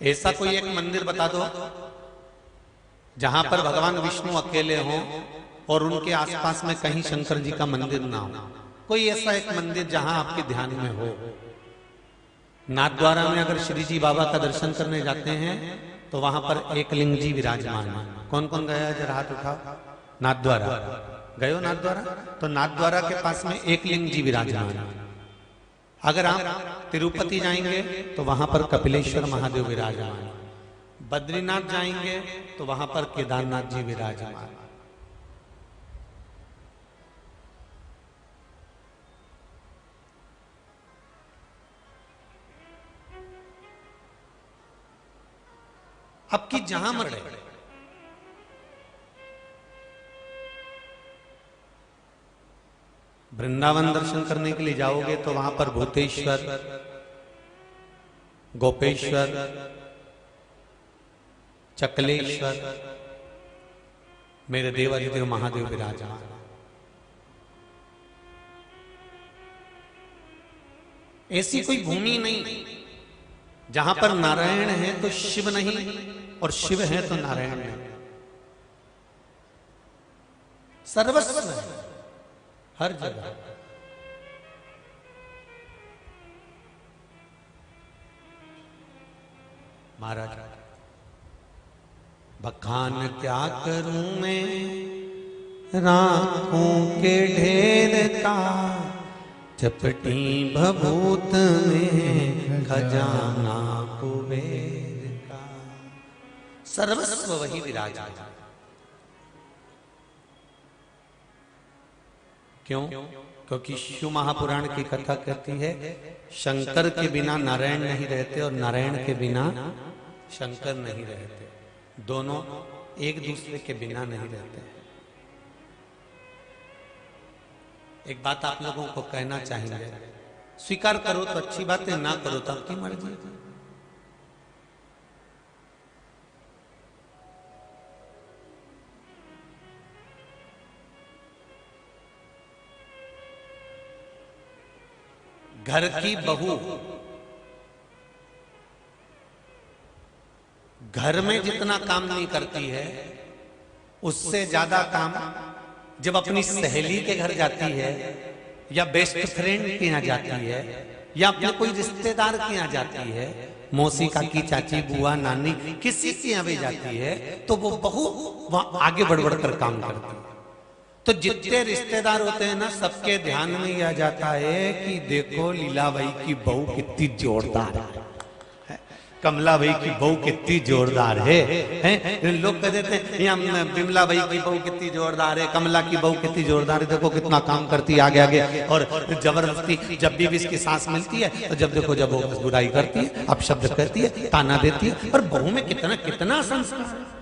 ऐसा कोई एक मंदिर बता दो जहां पर भगवान विष्णु अकेले हों और उनके आसपास में कहीं शंकर जी का मंदिर ना हो। कोई ऐसा एक मंदिर जहां आपके ध्यान में हो। नाथद्वारा में अगर श्री जी बाबा का दर्शन करने जाते हैं तो वहां पर एक लिंग जी विराजमान है। कौन कौन गया जरा हाथ उठाओ। नाथद्वारा गए हो? नाथद्वारा तो नाथद्वारा के पास में एक लिंग जी विराजमान है। अगर आप तिरुपति जाएंगे तो वहां पर कपिलेश्वर महादेव विराजमान। बद्रीनाथ जाएंगे तो वहां पर केदारनाथ जी विराजमान। अब की जहां मरे वृंदावन दर्शन करने के लिए जाओगे तो वहां पर भूतेश्वर, गोपेश्वर, चकलेश्वर, मेरे देवाधिदेव महादेव विराजमान। ऐसी कोई भूमि नहीं जहां पर नारायण है तो शिव नहीं और शिव है तो नारायण नहीं। सर्वस्व है हर जगह। महाराज बखान क्या करूं मैं राखों के ढेर का, चपटी भभूत में खजाना कुबेर का। सर्वस्व वही विराजा। क्यों? क्योंकि शिव महापुराण की कथा कहती है शंकर के बिना नारायण नहीं रहते और नारायण के बिना शंकर नहीं रहते। दोनों एक दूसरे के बिना नहीं रहते। एक बात आप लोगों को कहना चाहेंगे, स्वीकार करो तो अच्छी बात है, ना करो तो आपकी मर्जी। घर की बहू घर में जितना काम नहीं करती है उससे ज्यादा काम जब अपनी सहेली के घर जाती है या बेस्ट फ्रेंड के यहाँ जाती है या अपने कोई रिश्तेदार के यहाँ जाती है, मौसी काकी चाची बुआ नानी किसी के यहाँ भी जाती है तो वो बहू वहां आगे बढ़ बढ़ कर काम करती है। तो जितने रिश्तेदार होते हैं ना सबके ध्यान में यह जाता है कि देखो लीलाबाई की बहू कितनी जोरदार है। कमला भाई की बहू कितनी जोरदार है, हैं? लोग कह देते हैं यहाँ बिमला भाई की बहू कितनी जोरदार है, कमला की बहू कितनी जोरदार है, देखो कितना काम करती है आगे आगे, और जबरदस्ती जब भी इसकी सांस मिलती है तो जब देखो जब वो बुराई करती है, अपशब्द कहती है, ताना देती है, और बहू में कितना कितना संस्कार है।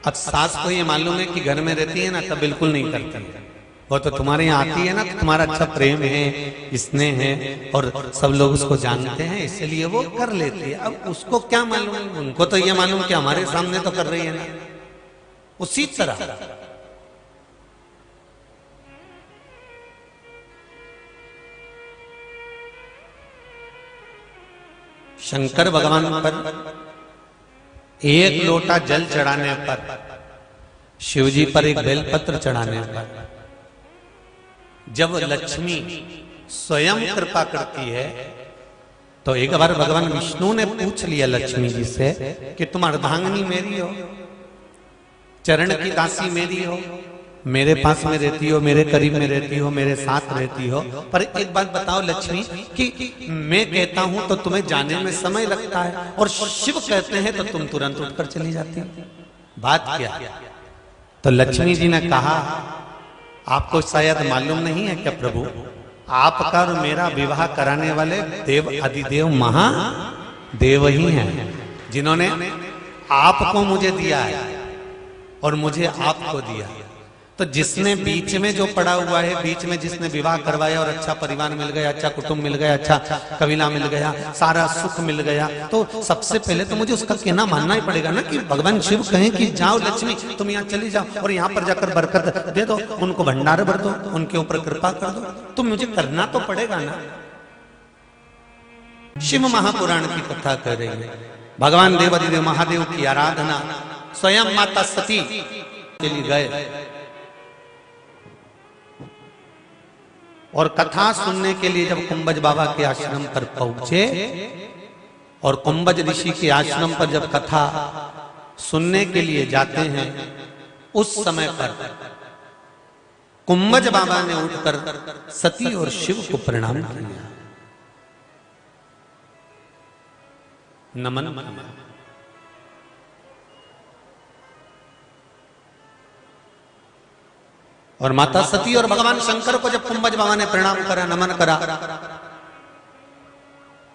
अब सास को ये मालूम है कि घर में रहती है ना, तब बिल्कुल नहीं करती है। वो तो तुम्हारे यहाँ आती है ना, तो तुम्हारा अच्छा प्रेम है, स्नेह है, और सब लोग उसको जानते हैं, इसलिए वो कर लेती है। अब उसको क्या मालूम, उनको तो ये मालूम कि हमारे सामने तो कर रही है ना। उसी तरह शंकर भगवान पर एक लोटा जल चढ़ाने पर, शिवजी पर एक बेलपत्र चढ़ाने पर, जब लक्ष्मी स्वयं कृपा करती है, तो एक बार भगवान विष्णु ने पूछ लिया लक्ष्मी जी से कि तुम अर्धांगिनी मेरी हो, चरण की दासी मेरी हो, मेरे पास में रहती हो, मेरे करीब में रहती हो, मेरे साथ रहती हो, पर एक बात बताओ लक्ष्मी कि मैं कहता हूं तो तुम्हें जाने में समय लगता है, और शिव कहते हैं तो तुम तुरंत उठकर चली जाती हो, बात क्या? तो लक्ष्मी जी ने कहा, आपको शायद मालूम नहीं है क्या प्रभु, आपका और मेरा विवाह कराने वाले देव अधिदेव महादेव ही हैं, जिन्होंने आपको मुझे दिया है और मुझे आपको दिया। तो जिसने बीच में जो पड़ा हुआ है, बीच में जिसने विवाह करवाया और अच्छा परिवार मिल गया, अच्छा कुटुंब मिल गया, अच्छा कबीला मिल गया, सारा सुख मिल गया, तो सबसे पहले तो मुझे उसका कहना मानना ही पड़ेगा ना कि भगवान शिव कहें कि जाओ लक्ष्मी तुम यहाँ चली जाओ और यहाँ पर जाकर बरकत दे दो, उनको भंडार भर दो, उनके ऊपर कृपा कर दो, तो मुझे करना तो पड़ेगा ना। शिव महापुराण की कथा कर रही है, भगवान देवाधिदेव महादेव की आराधना स्वयं माता सती के लिए गए और कथा सुनने के लिए जब कुंभज बाबा के आश्रम पर पहुंचे, और कुंभज ऋषि के आश्रम पर जब कथा सुनने के लिए जाते हैं, उस समय पर कुंभज बाबा ने उठकर सती और शिव को प्रणाम किया, नमन। और माता सती और भगवान शंकर को जब कुंभज बाबा ने प्रणाम करा, नमन करा,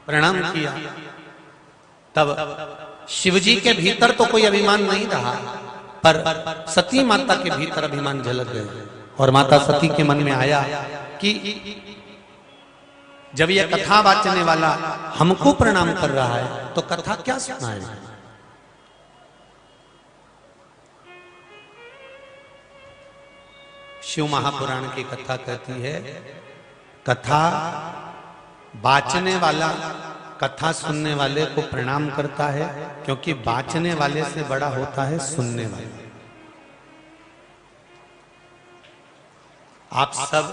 प्रणाम किया, तब शिवजी के भीतर तो कोई अभिमान नहीं रहा, पर सती माता के भीतर अभिमान झलक गया, और माता सती के मन में आया कि जब यह कथा वाचने वाला हमको प्रणाम कर रहा है तो कथा क्या सुनाए। शिव महापुराण की कथा कहती है, कथा बाचने वाला कथा सुनने वाले को प्रणाम करता है, क्योंकि बाचने वाले से बड़ा होता है सुनने वाला। आप सब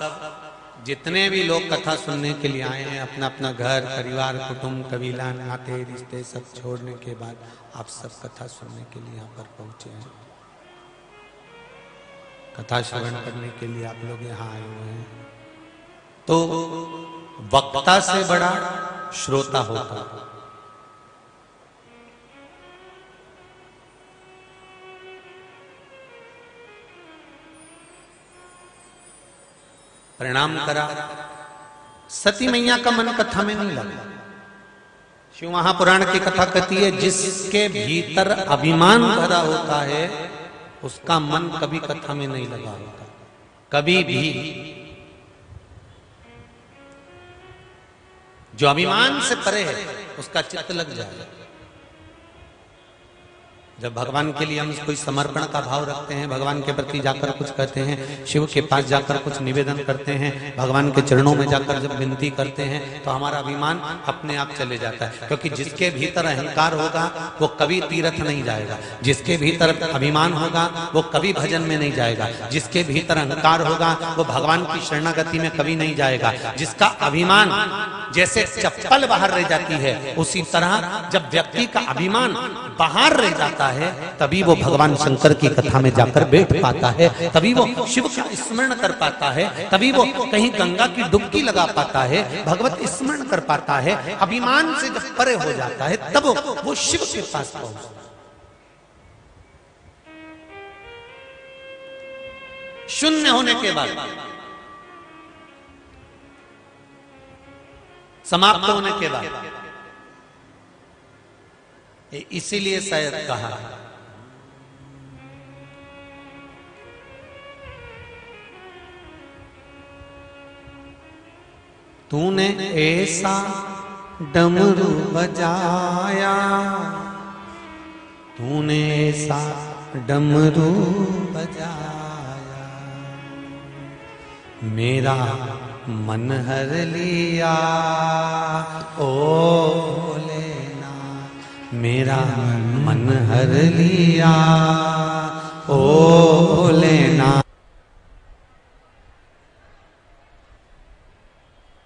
जितने भी लोग कथा सुनने के लिए आए हैं, अपना अपना घर परिवार कुटुंब कबीला नाते रिश्ते सब छोड़ने के बाद आप सब कथा सुनने के लिए यहाँ पर पहुंचे हैं, कथा श्रवण करने के लिए आप लोग यहाँ आए हुए हैं। तो वक्ता से बड़ा श्रोता होता, प्रणाम करा, सती मैया का मन कथा में नहीं लगा। शिव महापुराण की कथा कहती है, जिसके भीतर अभिमान भरा होता है उसका मन कभी कथा में नहीं लगा होता, कभी भी। जो अभिमान से परे है उसका चित्त लग जाएगा। जब भगवान के लिए हम कोई समर्पण का भाव रखते हैं, भगवान के प्रति जाकर कुछ कहते हैं, शिव के पास जाकर कुछ निवेदन करते हैं, भगवान के चरणों में जाकर जब विनती करते हैं, तो हमारा अभिमान अपने आप चले जाता है। क्योंकि जिसके भीतर अहंकार होगा वो कभी तीर्थ नहीं जाएगा, जिसके भीतर अभिमान होगा वो कभी भजन में नहीं जाएगा, जिसके भीतर अहंकार होगा वो भगवान की शरणागति में कभी नहीं जाएगा। जिसका अभिमान जैसे चप्पल बाहर रह जाती है, उसी तरह जब व्यक्ति का अभिमान बाहर रह जाता है तभी वो भगवान शंकर की कथा में जाकर बैठ पाता है, तभी वो शिव का स्मरण कर पाता है, तभी वो कहीं गंगा की डुबकी लगा पाता है, भगवत स्मरण कर पाता है। अभिमान से जब परे हो जाता है तब वो शिव के पास पहुंचता है। शून्य होने के बाद, समाप्त होने के बाद, इसीलिए शायद कहा तूने ऐसा डमरू बजाया, तूने ऐसा डमरू बजाया, मेरा मन हर लिया ओ भोलेनाथ, मेरा मन हर लिया ओ भोलेनाथ।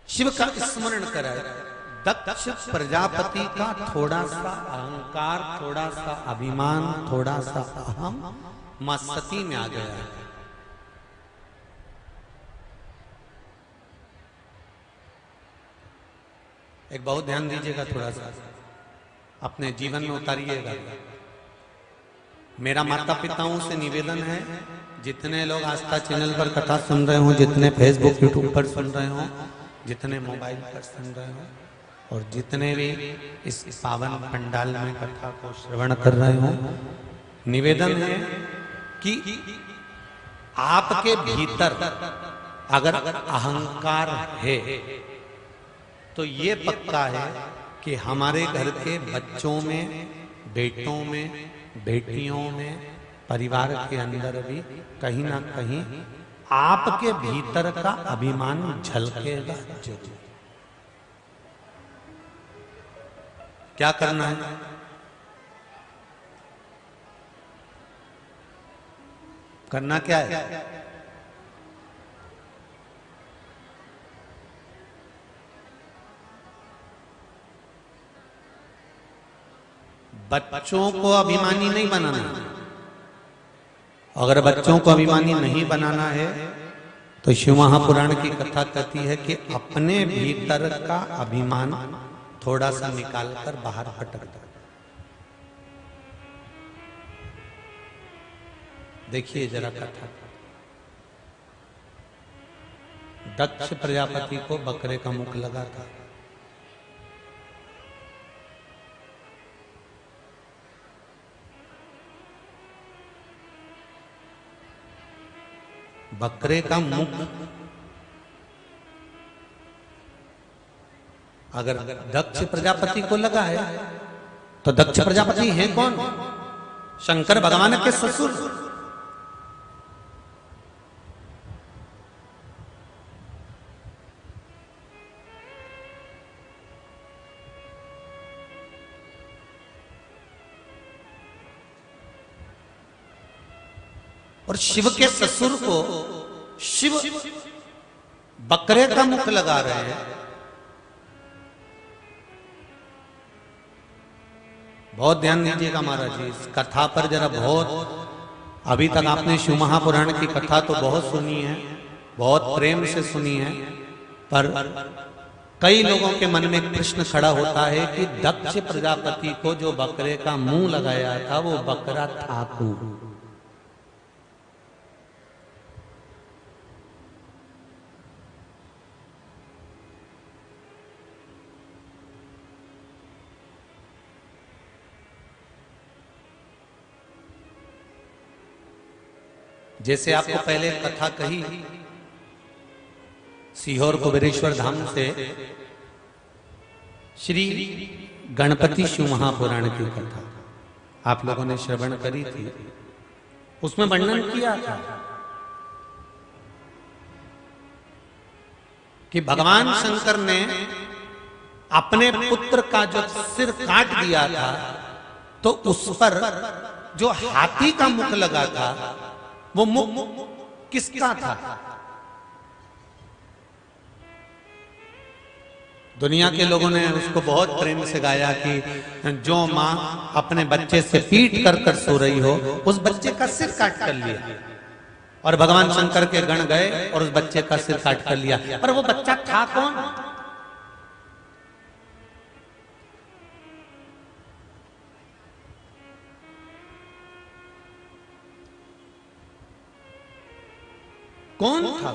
शिव का स्मरण कराए। दक्ष प्रजापति का थोड़ा सा अहंकार, थोड़ा सा अभिमान, थोड़ा सा अहम मां सती में आ गया है। एक बहुत ध्यान दीजिएगा, थोड़ा सा अपने जीवन में उतारिएगा। मेरा माता पिताओं से निवेदन है, जितने लोग आस्था चैनल पर कथा सुन रहे हो, जितने फेसबुक यूट्यूब पर सुन रहे हो, जितने मोबाइल पर सुन रहे हो, और जितने भी इस पावन पंडाल में कथा को श्रवण कर रहे हो, निवेदन है कि आपके भीतर अगर अहंकार है तो ये पक्का है कि हमारे घर के बच्चों में, बेटों में, बेटियों में, परिवार के अंदर भी कहीं ना कहीं आपके भीतर का अभिमान झलकेगा जरूर। क्या करना है? करना क्या है? बच्चों को अभिमानी नहीं बनाना। अगर बच्चों को अभिमानी नहीं बनाना है तो शिव महापुराण की कथा कहती है कि अपने भीतर का अभिमान थोड़ा सा निकालकर बाहर फटक दो। देखिए जरा कथा। दक्ष प्रजापति को बकरे का मुख लगा था। बकरे का मुख अगर दक्ष प्रजापति को लगा है तो दक्ष प्रजापति हैं कौन? शंकर भगवान के ससुर। और शिव के ससुर को शिव बकरे का मुख लगा रहे हैं। बहुत ध्यान दीजिएगा महाराज जी, इस कथा पर जरा बहुत। अभी तक आपने शिव महापुराण की कथा तो बहुत सुनी है, बहुत प्रेम से सुनी है, पर कई लोगों के मन में प्रश्न खड़ा होता है कि दक्ष प्रजापति को जो बकरे का मुंह लगाया था वो बकरा था कौन? जैसे आपको पहले कथा कही सीहोर कुबेरेश्वर धाम से श्री गणपति शिव महापुराण की कथा आप लोगों ने श्रवण करी थी। उसमें वर्णन किया था कि भगवान शंकर ने अपने पुत्र का जो सिर काट दिया था तो उस पर जो हाथी का मुख लगा था वो मुख किसका था? दुनिया के लोगों ने उसको बहुत प्रेम से गाया कि जो माँ अपने बच्चे से पीट कर कर सो रही हो, उस बच्चे का सिर काट कर लिया। और भगवान शंकर के गण गए और उस बच्चे का सिर काट कर लिया। पर वो बच्चा था कौन? कौन था?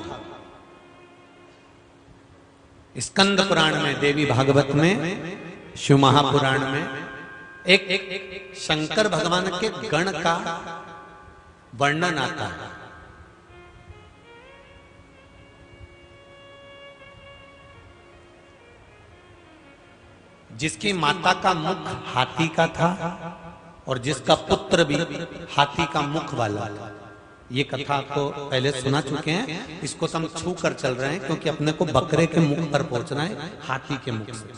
स्कंद पुराण में, देवी भागवत में, शिव महापुराण में एक शंकर भगवान के गण का वर्णन आता है। जिसकी माता का मुख हाथी का था और जिसका पुत्र भी हाथी का मुख वाला था। ये कथा आपको पहले सुना चुके हैं, इसको तो हम छू कर चल रहे हैं क्योंकि अपने को बकरे के मुख पर पहुंचना है, हाथी के मुख से।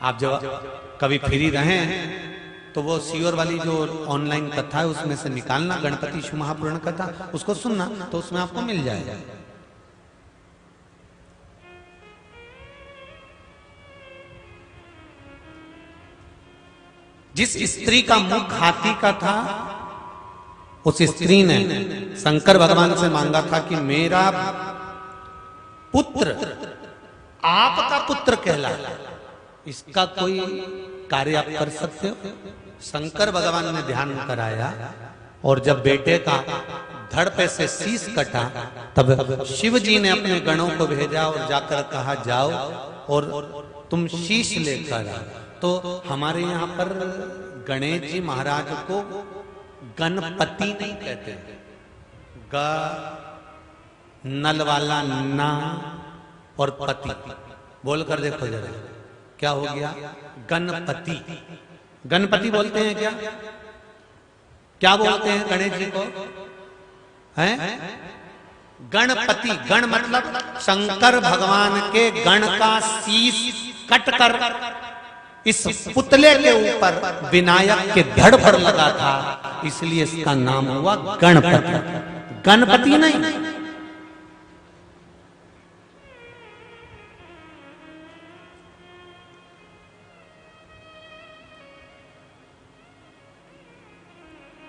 आप जब कभी फ्री रहे हैं तो वो सीओर वाली जो ऑनलाइन कथा है उसमें से निकालना, गणपति शिव महापुराण कथा, उसको सुनना तो उसमें आपको मिल जाएगा। जिस स्त्री का मुख हाथी का था, उस स्त्री ने शंकर भगवान से मांगा था कि मेरा पुत्र आपका पुत्र कहलाए, इसका कोई कार्य आप कर सकते हो? शंकर भगवान ने ध्यान कराया और जब बेटे का धड़ पे से शीश कटा, तब शिव जी ने अपने गणों को भेजा और जाकर कहा जाओ और तुम शीश लेकर आओ। तो हमारे यहाँ पर गणेश जी महाराज को गणपति नहीं कहते, ग नल वाला ना और पति बोल कर देखो जरा, क्या हो गया? गणपति। गणपति बोलते हैं क्या? क्या बोलते हैं गणेश जी को? हैं गणपति। गण मतलब शंकर भगवान के गण का शीश कट कर इस पुतले के ऊपर विनायक के धड़ पर लगा था, इसलिए इसका नाम हुआ गणपति। गणपति नहीं।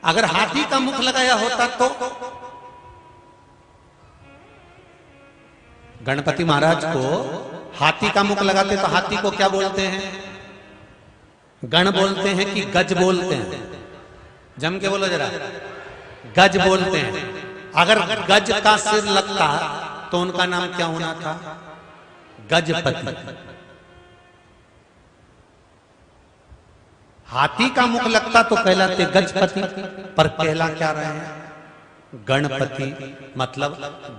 अगर हाथी का मुख लगाया होता तो गणपति महाराज को हाथी का मुख लगाते तो हाथी को क्या बोलते हैं? गण बोलते हैं कि गज बोलते हैं? जम के बोलो जरा, गज बोलते हैं। अगर गज का सिर लगता तो उनका नाम क्या होना था? गजपति। हाथी का मुख लगता तो कहलाते गजपति, पर कहला क्या रहे हैं? गणपति। मतलब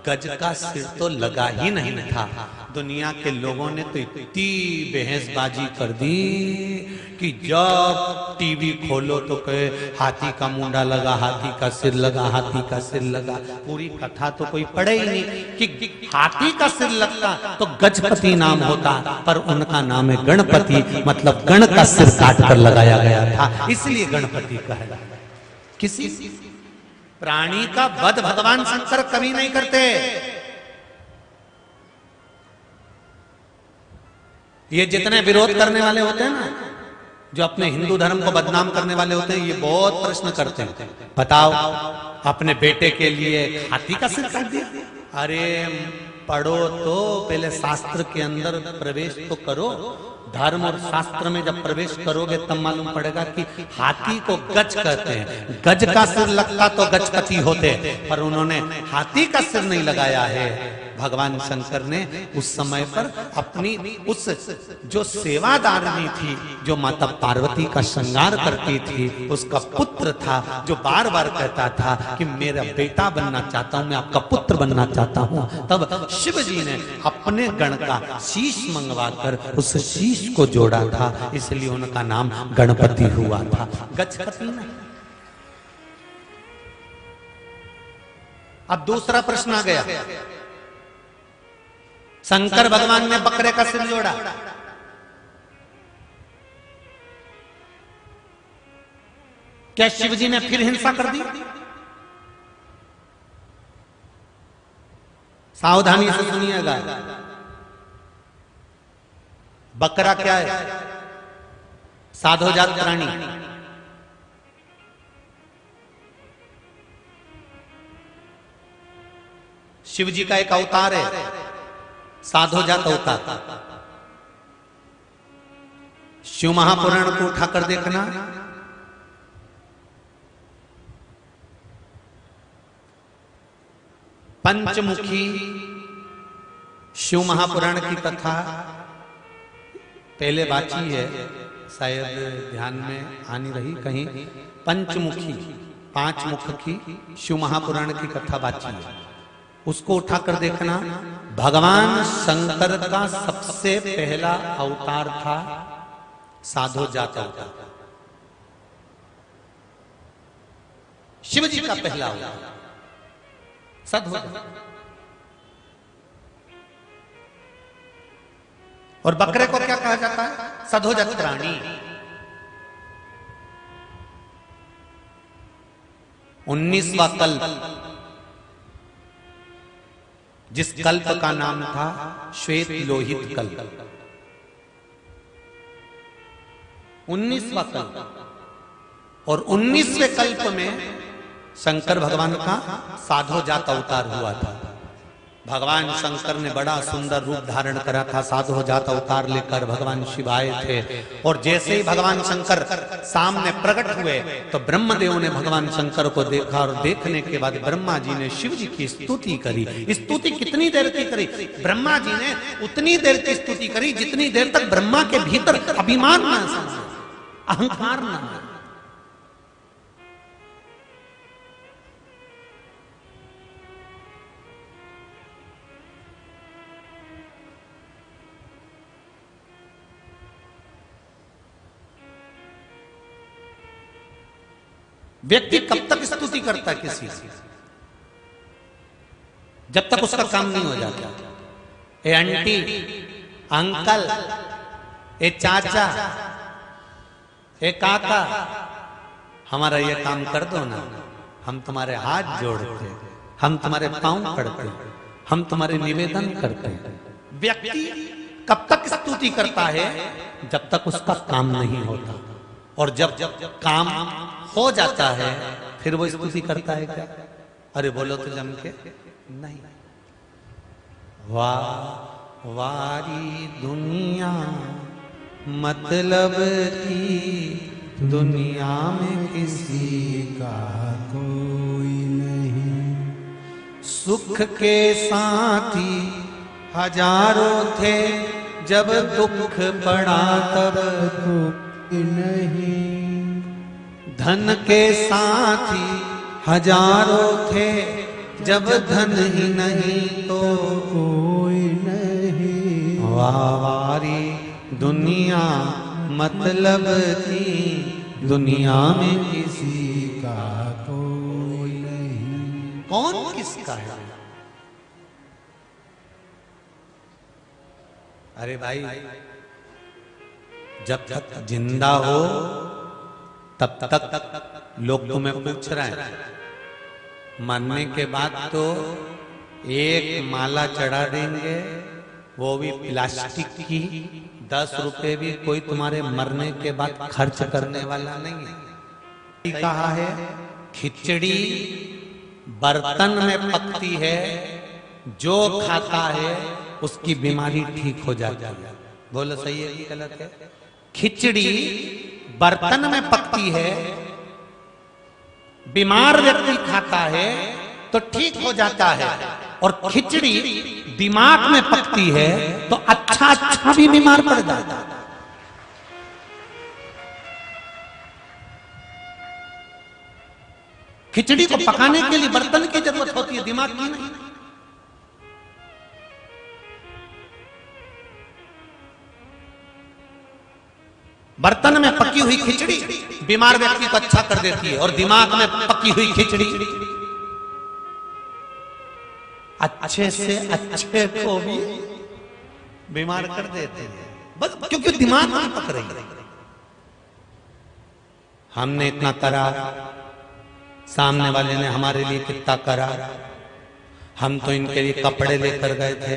गज का सिर तो लगा ही नहीं था। दुनिया के लोगों ने तो इतनी बहसबाजी कर दी कि जब टीवी खोलो तो कहे हाथी का मुंडा लगा, हाथी का सिर लगा, हाथी का सिर लगा। पूरी कथा तो कोई पढ़े ही नहीं कि हाथी का सिर लगता तो गजपति नाम होता, पर उनका नाम है गणपति, मतलब गण का सिर काट कर लगाया गया था, इसलिए गणपति कहलाया। किसी प्राणी का वध भगवान शंकर कभी नहीं करते। ये जितने विरोध करने वाले होते हैं ना, जो अपने हिंदू धर्म को बदनाम करने वाले होते हैं, ये बहुत प्रश्न करते हैं, बताओ अपने बेटे के लिए हाथी का सिर काट दिया? अरे पढ़ो तो, पहले शास्त्र के अंदर प्रवेश तो करो। धर्म और शास्त्र में जब प्रवेश करोगे तब मालूम पड़ेगा कि हाथी को गज कहते हैं। गज का सिर लगता तो गजपति होते, पर उन्होंने हाथी का सिर नहीं लगाया है। भगवान शंकर ने उस समय पर अपनी उस जो सेवादारनी थी, जो माता पार्वती का श्रृंगार करती थी, उसका पुत्र था जो बार बार कहता था कि मेरा बेटा बनना चाहता हूं, मैं आपका पुत्र बनना चाहता हूं, तब शिव जी ने अपने गण का शीश मंगवाकर उस शीश को जोड़ा था, इसलिए उनका नाम गणपति हुआ था, गजपति नहीं। अब दूसरा प्रश्न आ गया, शंकर भगवान ने बकरे का सिर जोड़ा, क्या शिव जी ने फिर हिंसा कर दी? सावधानी से सुनिएगा। बकरा क्या है? साधोजात प्राणी। शिव जी का एक अवतार है, साधोजात अवतार। शिव महापुराण को उठाकर देखना, पंचमुखी शिव महापुराण की कथा पहले बाची है, शायद ध्यान में आनी रही कहीं। पंचमुखी, 5 मुख की शिव महापुराण की कथा बाची है, उसको उठाकर देखना। भगवान शंकर का सबसे पहला अवतार था साधोजात अवतार, शिव जी का पहला अवतार साधोजात। और बकरे को क्या कहा जाता है? साधोजात प्राणी। 19वां कल्प, जिस कल्प का नाम था श्वेत लोहित कल्प, 19वां कल्प। और 19वें कल्प में शंकर भगवान का साधोजात अवतार हुआ था। भगवान शंकर ने बड़ा सुंदर रूप धारण करा था, साधोजात अवतार लेकर भगवान शिव आए थे। और जैसे ही भगवान शंकर सामने प्रकट हुए तो ब्रह्मदेव ने भगवान शंकर को देखा, और देखने के बाद ब्रह्मा जी ने शिव जी की स्तुति करी। स्तुति कितनी देर की करी? ब्रह्मा जी ने उतनी देर की स्तुति करी जितनी देर तक ब्रह्मा के भीतर अभिमान न समझे, अहंकार न आए। व्यक्ति कब तक स्तुति करता किसी से? जब तक उसका काम नहीं हो जाता। ए आंटी, अंकल, ए चाचा, ए काका, हमारा ये काम कर दो ना, हम तुम्हारे हाथ जोड़ते, हम तुम्हारे पांव पड़ते, हम तुम्हारे निवेदन करते। व्यक्ति कब तक स्तुति करता है? जब तक उसका काम नहीं होता। और जब काम हो जाता है फिर वो स्तुति करता है क्या? अरे बोलो तो जम के नहीं। वाह वारी दुनिया मतलब की दुनिया में किसी
का कोई नहीं,
सुख के साथी हजारों थे, जब दुख पड़ा तब
कोई नहीं।
धन के साथी हजारों थे, जब धन ही नहीं तो
कोई नहीं।
वारी दुनिया मतलब की दुनिया में
किसी का कोई नहीं।
कौन किसका है? अरे भाई, जब तक जिंदा हो तब तक लोग तुम्हें पूछ रहे हैं, मरने के बाद तो एक माला चढ़ा देंगे, वो भी प्लास्टिक की, 10 रुपए भी कोई तुम्हारे मरने के बाद खर्च करने वाला नहीं है। कहा है खिचड़ी बर्तन में पकती है, जो खाता है उसकी बीमारी ठीक हो जाती है। बोलो सही है कि गलत है? खिचड़ी बर्तन में पकती है, बीमार व्यक्ति खाता है तो ठीक हो जाता है। और खिचड़ी दिमाग में पकती है तो अच्छा भी बीमार पड़ जाता है। खिचड़ी को पकाने के लिए बर्तन की जरूरत होती है, दिमाग की नहीं। बर्तन में पकी हुई खिचड़ी बीमार व्यक्ति को अच्छा कर देती है, और दिमाग में पकी हुई खिचड़ी अच्छे से अच्छे को भी बीमार कर देते हैं, बस क्योंकि दिमाग में पक रही है। हमने इतना करा, सामने वाले ने हमारे लिए कितना करा, हम तो इनके लिए कपड़े लेकर गए थे,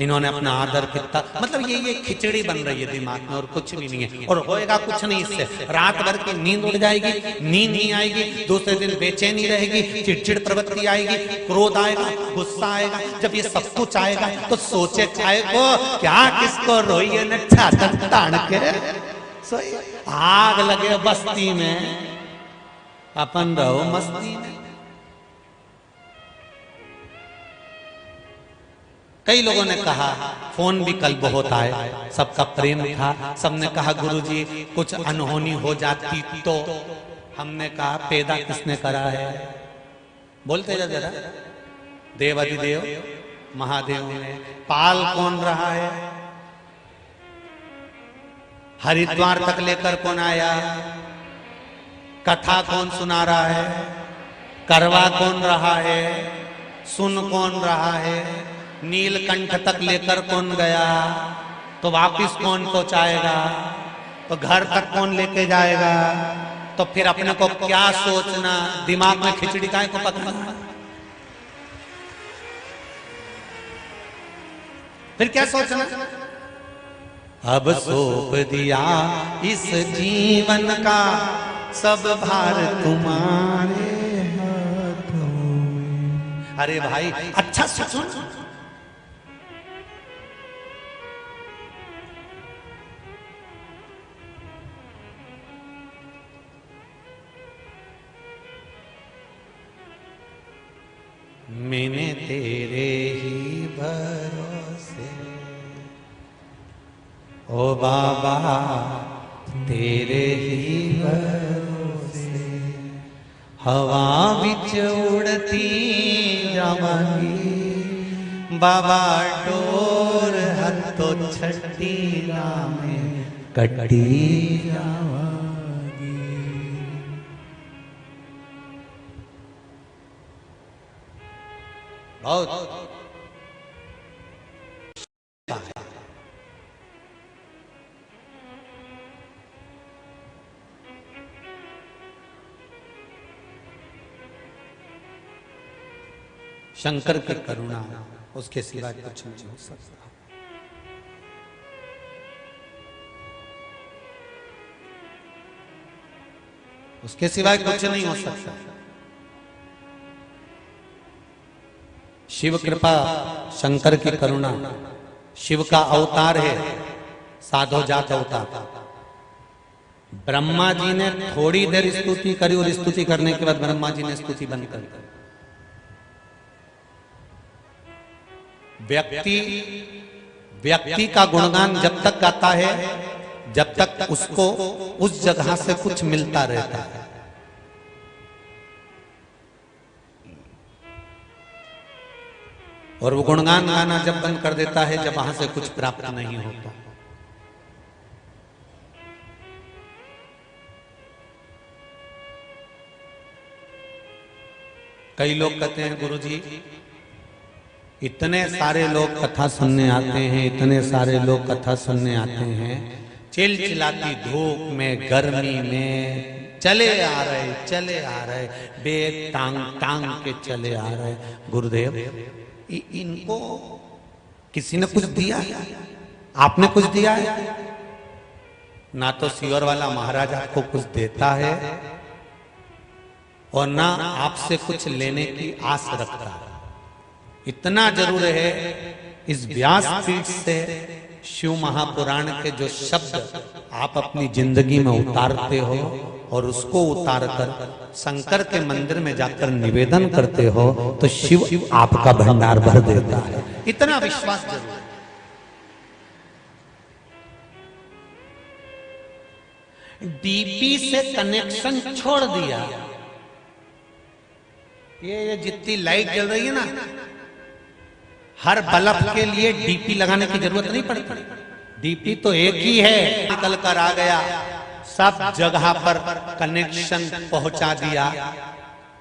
इन्होंने अपना आदर कितना, मतलब ये खिचड़ी बन रही है दिमाग में और कुछ भी नहीं है। और होएगा कुछ नहीं इससे, रात भर की नींद उड़ जाएगी, नींद नहीं आएगी, दूसरे दिन बेचैनी रहेगी, चिड़चिड़ प्रवृत्ति आएगी, क्रोध आएगा, गुस्सा आएगा। जब ये सब कुछ आएगा तो सोचे खाए को क्या, किसको रोइए न छातन तान के सोई। आग लगे बस्ती में, अपन रहो मस्ती में। कई लोगों ने कहा, फोन भी कल बहुत आए, सबका प्रेम था, सबने कहा गुरुजी कुछ अनहोनी हो जाती तो। हमने कहा पैदा किसने करा है, बोलते जरा। देवाधिदेव महादेव ने। पाल कौन रहा है, हरिद्वार तक लेकर कौन आया, कथा कौन सुना रहा है, करवा कौन रहा है, सुन कौन रहा है, नीलकंठ तक लेकर कौन गया, तो वापिस कौन पहुंचाएगा, तो घर तक कौन लेके जाएगा। तो फिर अपने को क्या सोचना, दिमाग में खिचड़ी काय को पकड़ना, फिर क्या सोचना। अब सौंप दिया इस जीवन का सब भार तुम्हारे हाथों में। अरे भाई अच्छा सुन, मैंने तेरे ही भरोसे, ओ बाबा तेरे ही भरोसे, हवा विच उड़ती जावांगी, बाबा डोर हथों छठी में कटी जावांगी। बहुत शंकर की करुणा, उसके सिवा कुछ नहीं हो सकता। उसके सिवाय कुछ नहीं हो सकता। शिव कृपा, शंकर की करुणा, शिव का अवतार है साधो जात अवतार। ब्रह्मा जी ने थोड़ी देर स्तुति करी और स्तुति करने के बाद ब्रह्मा जी ने स्तुति बंद कर दी। व्यक्ति का गुणगान जब तक गाता है जब तक उसको उस जगह से कुछ मिलता रहता है। और वो गुणगान गाना जब बंद कर देता है जब वहां से कुछ प्राप्त नहीं होता। कई लोग कहते हैं गुरुजी इतने सारे लोग कथा सुनने आते हैं, इतने सारे लोग कथा सुनने आते हैं, चिलचिलाती धूप में गर्मी में चले आ रहे बेग टांग टांग के चले आ रहे। गुरुदेव इनको किसी ने कुछ दिया, आपने कुछ दिया है? ना तो सीवर वाला महाराज आपको कुछ देता है और ना आपसे कुछ लेने की आस रखता है। इतना जरूर है इस व्यास पीठ से शिव महापुराण के जो शब्द आप अपनी जिंदगी में उतारते हो और उसको उतारकर शंकर के मंदिर में जाकर निवेदन करते हो तो शिव आपका भंडार भर देता है। इतना विश्वास जरूर। डीपी से कनेक्शन छोड़ दिया। ये जितनी लाइट जल रही है ना, हर बल्ब के लिए डीपी लगाने की जरूरत नहीं पड़ती। डीपी तो एक ही है, निकल कर आ गया, सब जगह पर कनेक्शन पहुंचा दिया,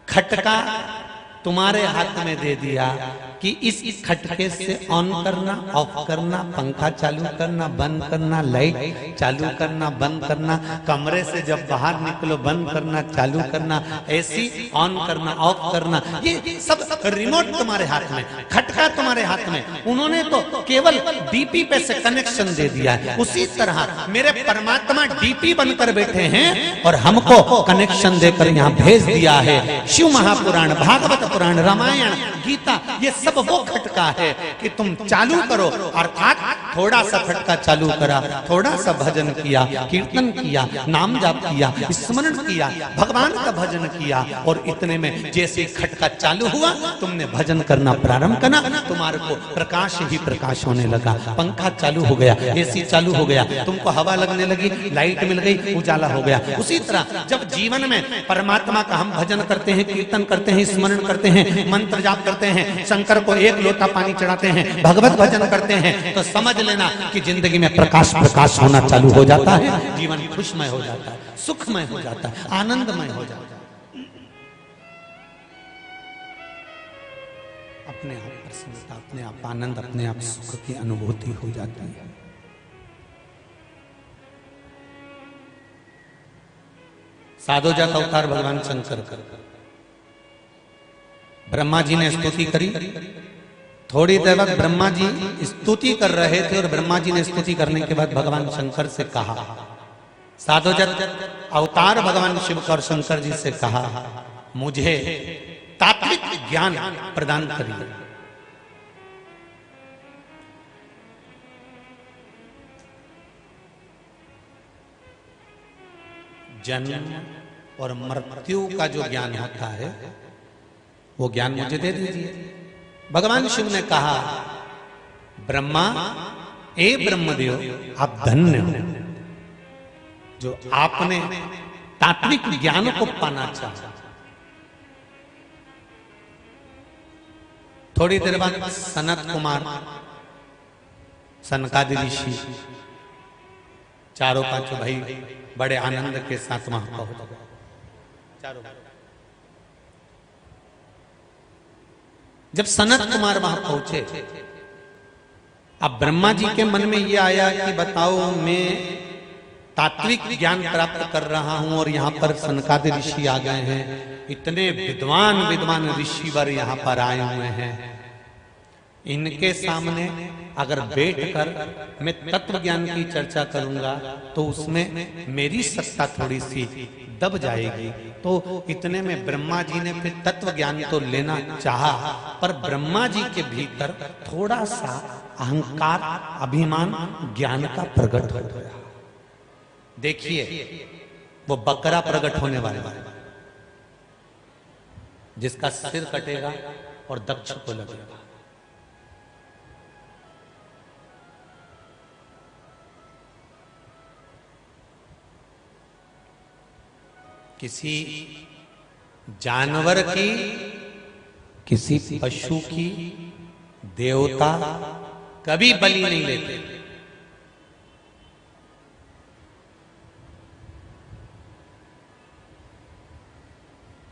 खटका तुम्हारे हाथ में दे दिया, कि इस खटके से ऑन करना, ऑफ करना, पंखा चालू करना, बंद करना, लाइट चालू करना, बंद करना, कमरे से जब बाहर निकलो बंद करना, चालू करना, एसी ऑन करना, ऑफ करना, ये सब रिमोट तुम्हारे हाथ में, खटका तुम्हारे हाथ में। उन्होंने तो केवल डीपी पे से कनेक्शन दे दिया है। उसी तरह मेरे परमात्मा डीपी बनकर बैठे हैं और हमको कनेक्शन देकर यहाँ भेज दिया है। शिव महापुराण, भागवत पुराण, रामायण, गीता, ये सब वो खटका है कि तुम चालू करो। अर्थात थोड़ा सा खटका चालू करा, थोड़ा सा भजन किया, कीर्तन किया, नाम जाप किया, स्मरण किया, भगवान का भजन किया, और इतने में जैसे खटका चालू हुआ तुमने भजन करना प्रारंभ करना, तुम्हारे को प्रकाश ही प्रकाश होने लगा। पंखा चालू हो गया, एसी चालू हो गया, तुमको हवा लगने लगी, लाइट मिल गई, उजाला हो गया। उसी तरह जब जीवन में परमात्मा का हम भजन करते हैं, कीर्तन करते हैं, स्मरण करते हैं, मंत्र जाप करते हैं, शंकर को एक लोटा पानी चढ़ाते हैं, भगवत भजन करते हैं, तो समझ लेना कि जिंदगी में प्रकाश प्रकाश होना चालू हो जाता है। जीवन खुशमय हो जाता है, सुखमय हो जाता है, आनंदमय हो जाता है। अपने आप प्रसन्नता, अपने आप आनंद, अपने आप सुख की अनुभूति हो जाती है। साधोजात अवतार भगवान शंकर कर, ब्रह्मा जी ने स्तुति करी। थोड़ी देर बाद ब्रह्मा जी स्तुति कर रहे थे और ब्रह्मा जी ने स्तुति करने के बाद भगवान शंकर से कहा, साधोजात अवतार भगवान शिव और शंकर जी से कहा, मुझे तात्विक ज्ञान प्रदान करिए। जन्म और मृत्यु का जो ज्ञान होता है वो ज्ञान मुझे दे दीजिए। भगवान शिव ने कहा, ब्रह्मा, ए ब्रह्मदेव, आप धन्य हो जो आपने तात्विक ज्ञान को पाना चाहा। थोड़ी देर बाद सनत कुमार, सनकादि ऋषि, चारों पांचों भाई बड़े आनंद के साथ वहां पहुंच। जब सनत कुमार वहां पहुंचे, अब ब्रह्मा जी के मन में यह आया कि बताओ, मैं तात्विक ज्ञान प्राप्त कर रहा हूं और यहाँ पर सनकादि ऋषि आ गए हैं, इतने विद्वान विद्वान ऋषिवर यहाँ पर आए हुए हैं, इनके सामने अगर बैठकर मैं तत्व ज्ञान की चर्चा करूंगा तो उसमें मेरी सत्ता थोड़ी सी दब जाएगी। तो इतने में ब्रह्मा जी ने फिर तत्व ज्ञान तो लेना चाहा, पर ब्रह्मा जी के भीतर थोड़ा सा अहंकार, अभिमान, ज्ञान का प्रकट हो गया। देखिए वो बकरा प्रकट होने वाला है जिसका सिर कटेगा और दक्ष को लगेगा। किसी जानवर की, किसी पशु की देवता कभी बलि नहीं लेते।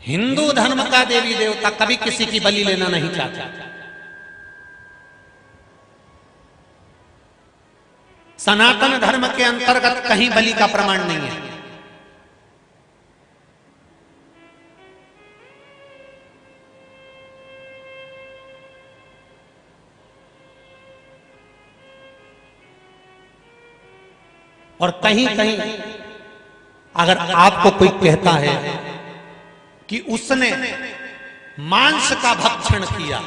हिंदू धर्म का देवी देवता कभी किसी की बलि लेना नहीं चाहता। सनातन धर्म के अंतर्गत कहीं बलि का प्रमाण नहीं है। और कहीं कहीं अगर आपको कोई कहता है कि उसने मांस का भक्षण किया,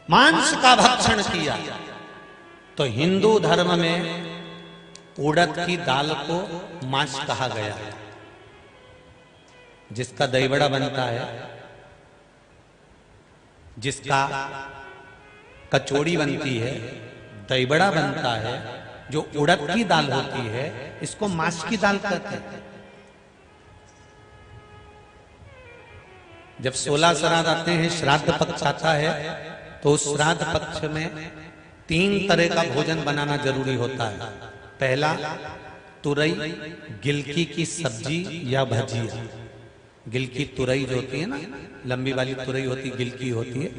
मांस का भक्षण किया, तो हिंदू धर्म में उड़द की दाल को मांस कहा गया है। जिसका दही बड़ा बनता है, जिसका कचौड़ी बनती है, दही बड़ा बनता है, जो उड़द की दाल होती है, इसको मांस की दाल कहते हैं। जब 16 श्राद्ध आते हैं, श्राद्ध पक्ष आता है, तो उस श्राद्ध पक्ष में 3 तरह का भोजन बनाना जरूरी होता है। पहला, तुरई गिलकी की सब्जी या भजिया, गिल की तुरई जो होती है ना, लंबी वाली तुरई होती है, गिल की होती है,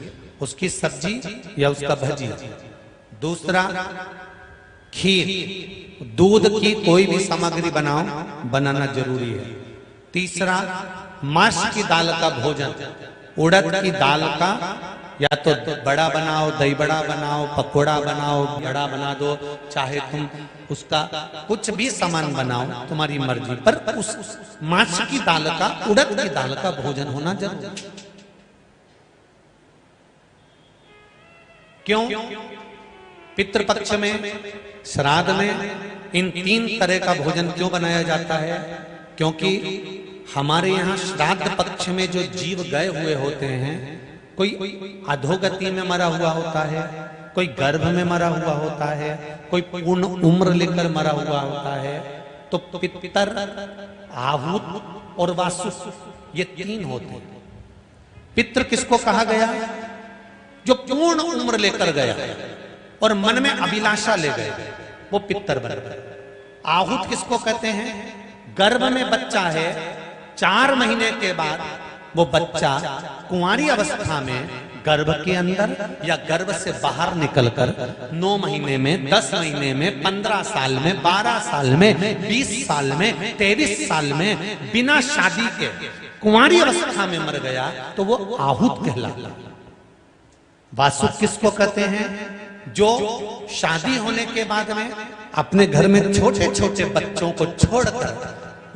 उसकी सब्जी या उसका भजी। दूसरा खीर, दूध की कोई भी सामग्री बनाना जरूरी है। तीसरा माश की दाल का भोजन, उड़द की दाल का, या तो बड़ा बनाओ, दही बड़ा बनाओ, पकोड़ा बनाओ, बड़ा बना दो, चाहे तुम उसका कुछ भी सामान बनाओ, तुम्हारी मर्जी, पर उस माछ की दाल का, उड़द की दाल का भोजन होना जरूरी। क्यों? पितृपक्ष में, श्राद्ध में इन 3 तरह का भोजन क्यों बनाया जाता है? क्योंकि हमारे यहाँ श्राद्ध पक्ष में जो जीव गए हुए होते हैं, कोई अधोगति में मरा हुआ होता है, कोई गर्भ में मरा हुआ होता है, कोई पूर्ण उम्र लेकर मरा हुआ होता है, तो पितर, आहूत और वासु, ये 3 होते हैं। पितृ किसको कहा गया? जो पूर्ण उम्र लेकर गया और मन में अभिलाषा ले गए, वो पितर बन गए। आहूत किसको कहते हैं? गर्भ में बच्चा है, 4 महीने के बाद वो बच्चा कुंवारी अवस्था में गर्भ के अंदर या गर्भ से बाहर निकलकर 9 महीने में, 10 महीने में, 15 साल में, 12 साल में, 20 साल में, 23 साल में बिना शादी के कुंवारी अवस्था में मर गया, तो वो आहूत कहलाता। वासु किसको कहते हैं? जो शादी होने के बाद में अपने घर में छोटे छोटे बच्चों को छोड़कर,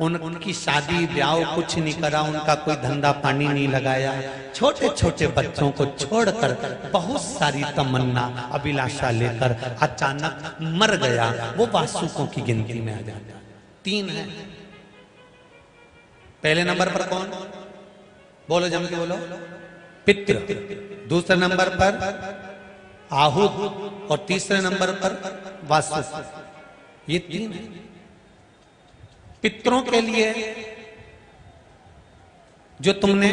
उनकी शादी ब्याह कुछ नहीं करा, उनका कोई धंधा पानी नहीं लगाया, छोटे छोटे बच्चों को छोड़कर बहुत सारी तमन्ना अभिलाषा लेकर अचानक मर गया, वो वासुकों की गिनती में आ जाता है। 3 है। पहले नंबर पर कौन? बोलो, जम के बोलो। पितृ। दूसरे नंबर पर आहूत और तीसरे नंबर पर वासु। ये 3 है। पितरों के लिए जो तुमने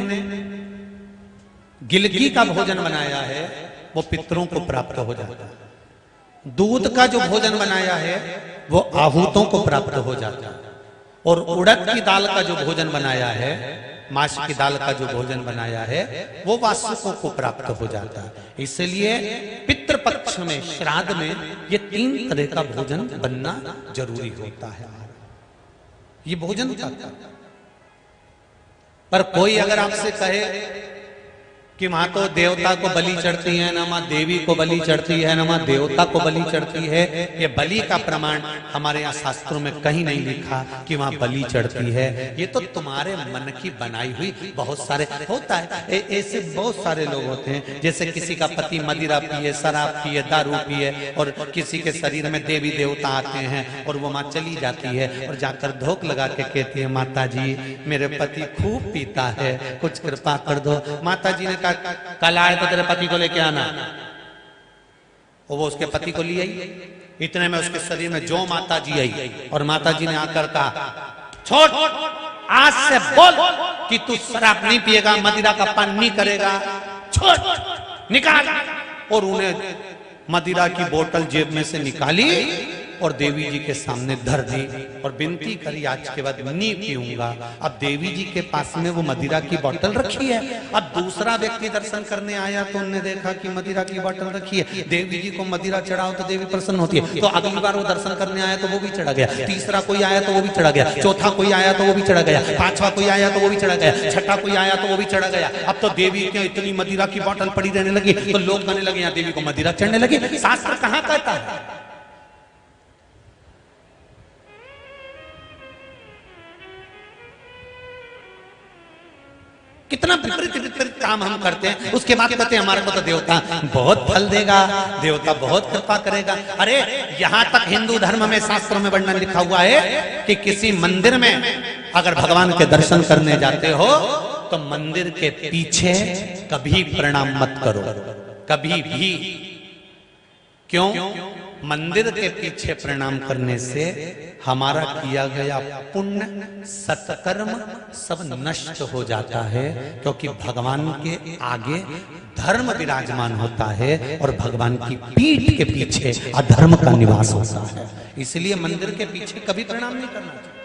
गिलकी का भोजन बनाया है, वो पितरों को प्राप्त हो जाता है। दूध का जो भोजन बनाया है, वो आहूतों को प्राप्त हो जाता है। और उड़द की दाल का जो भोजन बनाया है, माश की दाल का जो भोजन बनाया है, वो वासुकों को प्राप्त हो जाता है। इसलिए पितृपक्ष में, श्राद्ध में ये 3 तरह का भोजन बनना जरूरी होता है। ये भोजन का। पर कोई अगर आपसे कहे कि वहां तो देवता को बलि चढ़ती है, ना मां देवी को बलि चढ़ती है, ना मां देवता को बलि चढ़ती है, ये बलि का प्रमाण हमारे यहाँ शास्त्रों में कहीं नहीं लिखा कि वहां बलि चढ़ती है। ये तो तुम्हारे मन की बनाई हुई बहुत सारे होता है। ऐसे बहुत सारे लोग होते हैं, जैसे किसी का पति मदिरा पिए, शराब पिए, दारू पिए, और किसी के शरीर में देवी देवता आते हैं और वो माँ चली जाती है और जाकर धोख लगा के कहती है, माता जी मेरे पति खूब पीता है, कुछ कृपा कर दो। माता जी ने कल आए तो तेरे पति को लेके आना, और वो उसके पति को ले आई। इतने में उसके शरीर में जो माता जी आई, और माता जी ने आकर कहा, छोड़, आज से बोल कि तू शराब नहीं पिएगा, मदिरा का पान नहीं करेगा, छोड़, निकाल। और उन्हें मदिरा की बोतल जेब में से निकाली और देवी जी के सामने धर दी और विनती करी, आज के बाद नहीं पीऊंगा। अब देवी जी के पास में वो मदिरा की बोतल रखी है। अब दूसरा व्यक्ति दर्शन करने आया तो उन्होंने देखा कि मदिरा की बोतल रखी है। देवी जी को मदिरा चढ़ाओ तो देवी प्रसन्न होती है, तो अगली बार वो दर्शन करने आया तो वो भी चढ़ा गया, तीसरा कोई आया तो वो भी चढ़ा गया, चौथा कोई आया तो वो भी चढ़ा गया, 5वां कोई आया तो वो भी चढ़ा गया, 6ठा कोई आया तो वो भी चढ़ा गया। अब तो देवी के इतनी मदिरा की बोतल पड़ी रहने लगी तो लोग कहने लगे, यहाँ देवी को मदिरा चढ़ने लगी। शास्त्र कहाँ कहता है? कितना विपरीत विपरीत काम हम करते हैं। उसके बाद कहते हैं हमारे को तो देवता बहुत फल देगा, देवता बहुत कृपा करेगा। अरे यहाँ तक हिंदू धर्म में शास्त्रों में वर्णन लिखा हुआ है कि किसी मंदिर में अगर भगवान के दर्शन करने जाते हो तो मंदिर के पीछे कभी प्रणाम मत करो, कभी भी। क्यों? मंदिर के पीछे प्रणाम करने से हमारा किया गया पुण्य, सत्कर्म सब नष्ट हो जाता है, क्योंकि भगवान के आगे धर्म विराजमान होता है और भगवान की पीठ के पीछे अधर्म का निवास होता है। इसलिए मंदिर के पीछे कभी प्रणाम नहीं करना चाहिए।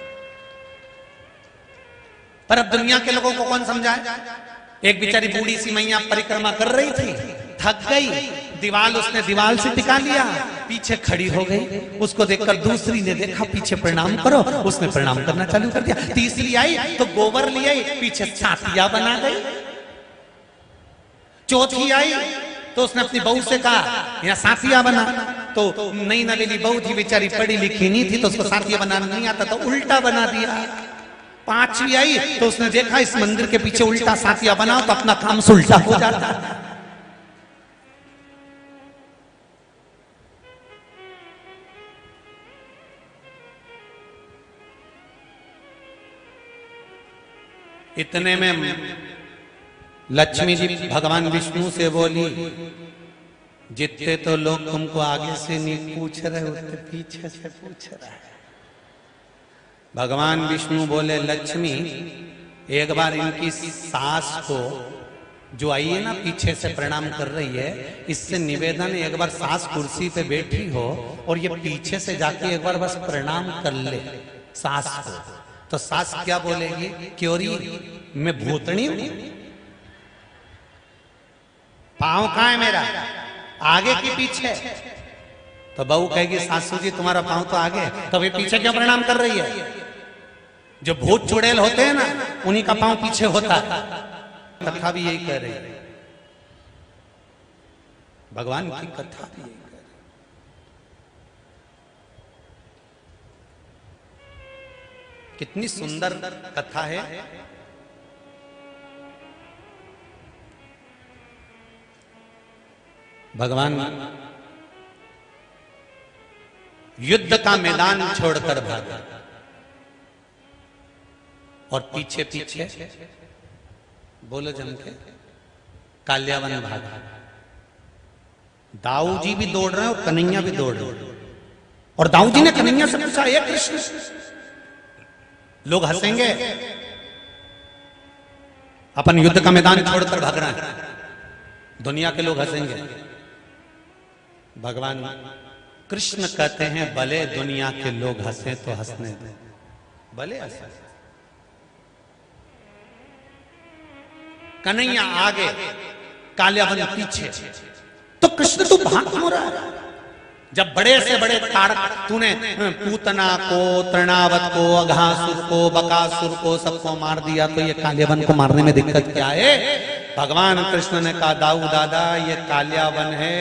पर अब दुनिया के लोगों को कौन समझाए। एक बेचारी बूढ़ी सी मैया परिक्रमा कर रही थी, थक गई, दीवाल उसने दीवाल से टिका लिया, पीछे खड़ी हो गई। उसको देखकर दूसरी ने देखा, पीछे प्रणाम करो, उसने प्रणाम करना चालू कर दिया। तीसरी आई तो गोबर ले आई, पीछे छातिया बना गई। चौथी आई तो उसने अपनी बहू से कहा यहाँ साथिया बना, तो नई नवेली बहू थी, बेचारी पढ़ी लिखी नहीं थी, तो उसको साथिया बनाना नहीं आता, तो उल्टा बना दिया। पांचवी आई तो उसने देखा इस मंदिर के पीछे उल्टा साथिया बनाओ तो अपना काम सुलटा हो जाता। इतने में लक्ष्मी जी भगवान विष्णु से बोली, जितने तो लोग तुमको आगे से नहीं पूछ रहे उतने पीछे से पूछ रहे हैं। भगवान विष्णु बोले, लक्ष्मी एक बार इनकी सास को जो आई है ना पीछे से प्रणाम कर रही है, इससे निवेदन है एक बार सास कुर्सी पे बैठी हो और ये पीछे से जाके एक बार बस प्रणाम कर ले सास को। तो सास क्या बोलेगी, क्योरी मैं भूतनी हूं, पांव कहां है मेरा, आगे की पीछे। तो बहू कहेगी, सासू जी तुम्हारा पांव तो आगे, तो वे पीछे क्यों प्रणाम कर रही है। जो भूत चुड़ैल होते हैं ना, उन्हीं का पांव पीछे होता है। कथा भी यही कह रही है, भगवान की कथा भी यही कह रही है। कितनी सुंदर कथा है। भगवान युद्ध का मैदान छोड़कर भागा और पीछे पीछे बोलो जम के काल्यावन भागा। दाऊ जी भी दौड़ रहे हैं और कन्हैया भी दौड़ रहे हैं। और दाऊ जी ने कन्हैया से पूछा, हे कृष्ण, लोग हंसेंगे, अपन युद्ध का मैदान छोड़कर भाग रहे हैं, दुनिया के लोग हंसेंगे। भगवान कृष्ण कहते हैं, भले दुनिया के लोग हंसे तो हंसने दो, भले हंसे। कन्हैया आगे, काल्यावन पीछे। तो कृष्ण तू भाग क्यों रहा है? जब बड़े से बड़े तारक तूने पूतना को, तृणावत को, अघासुर को, बकासुर को सबको मार दिया, तो ये काल्यावन को मारने में दिक्कत क्या है? भगवान कृष्ण ने कहा, दाऊ दादा ये काल्यावन है,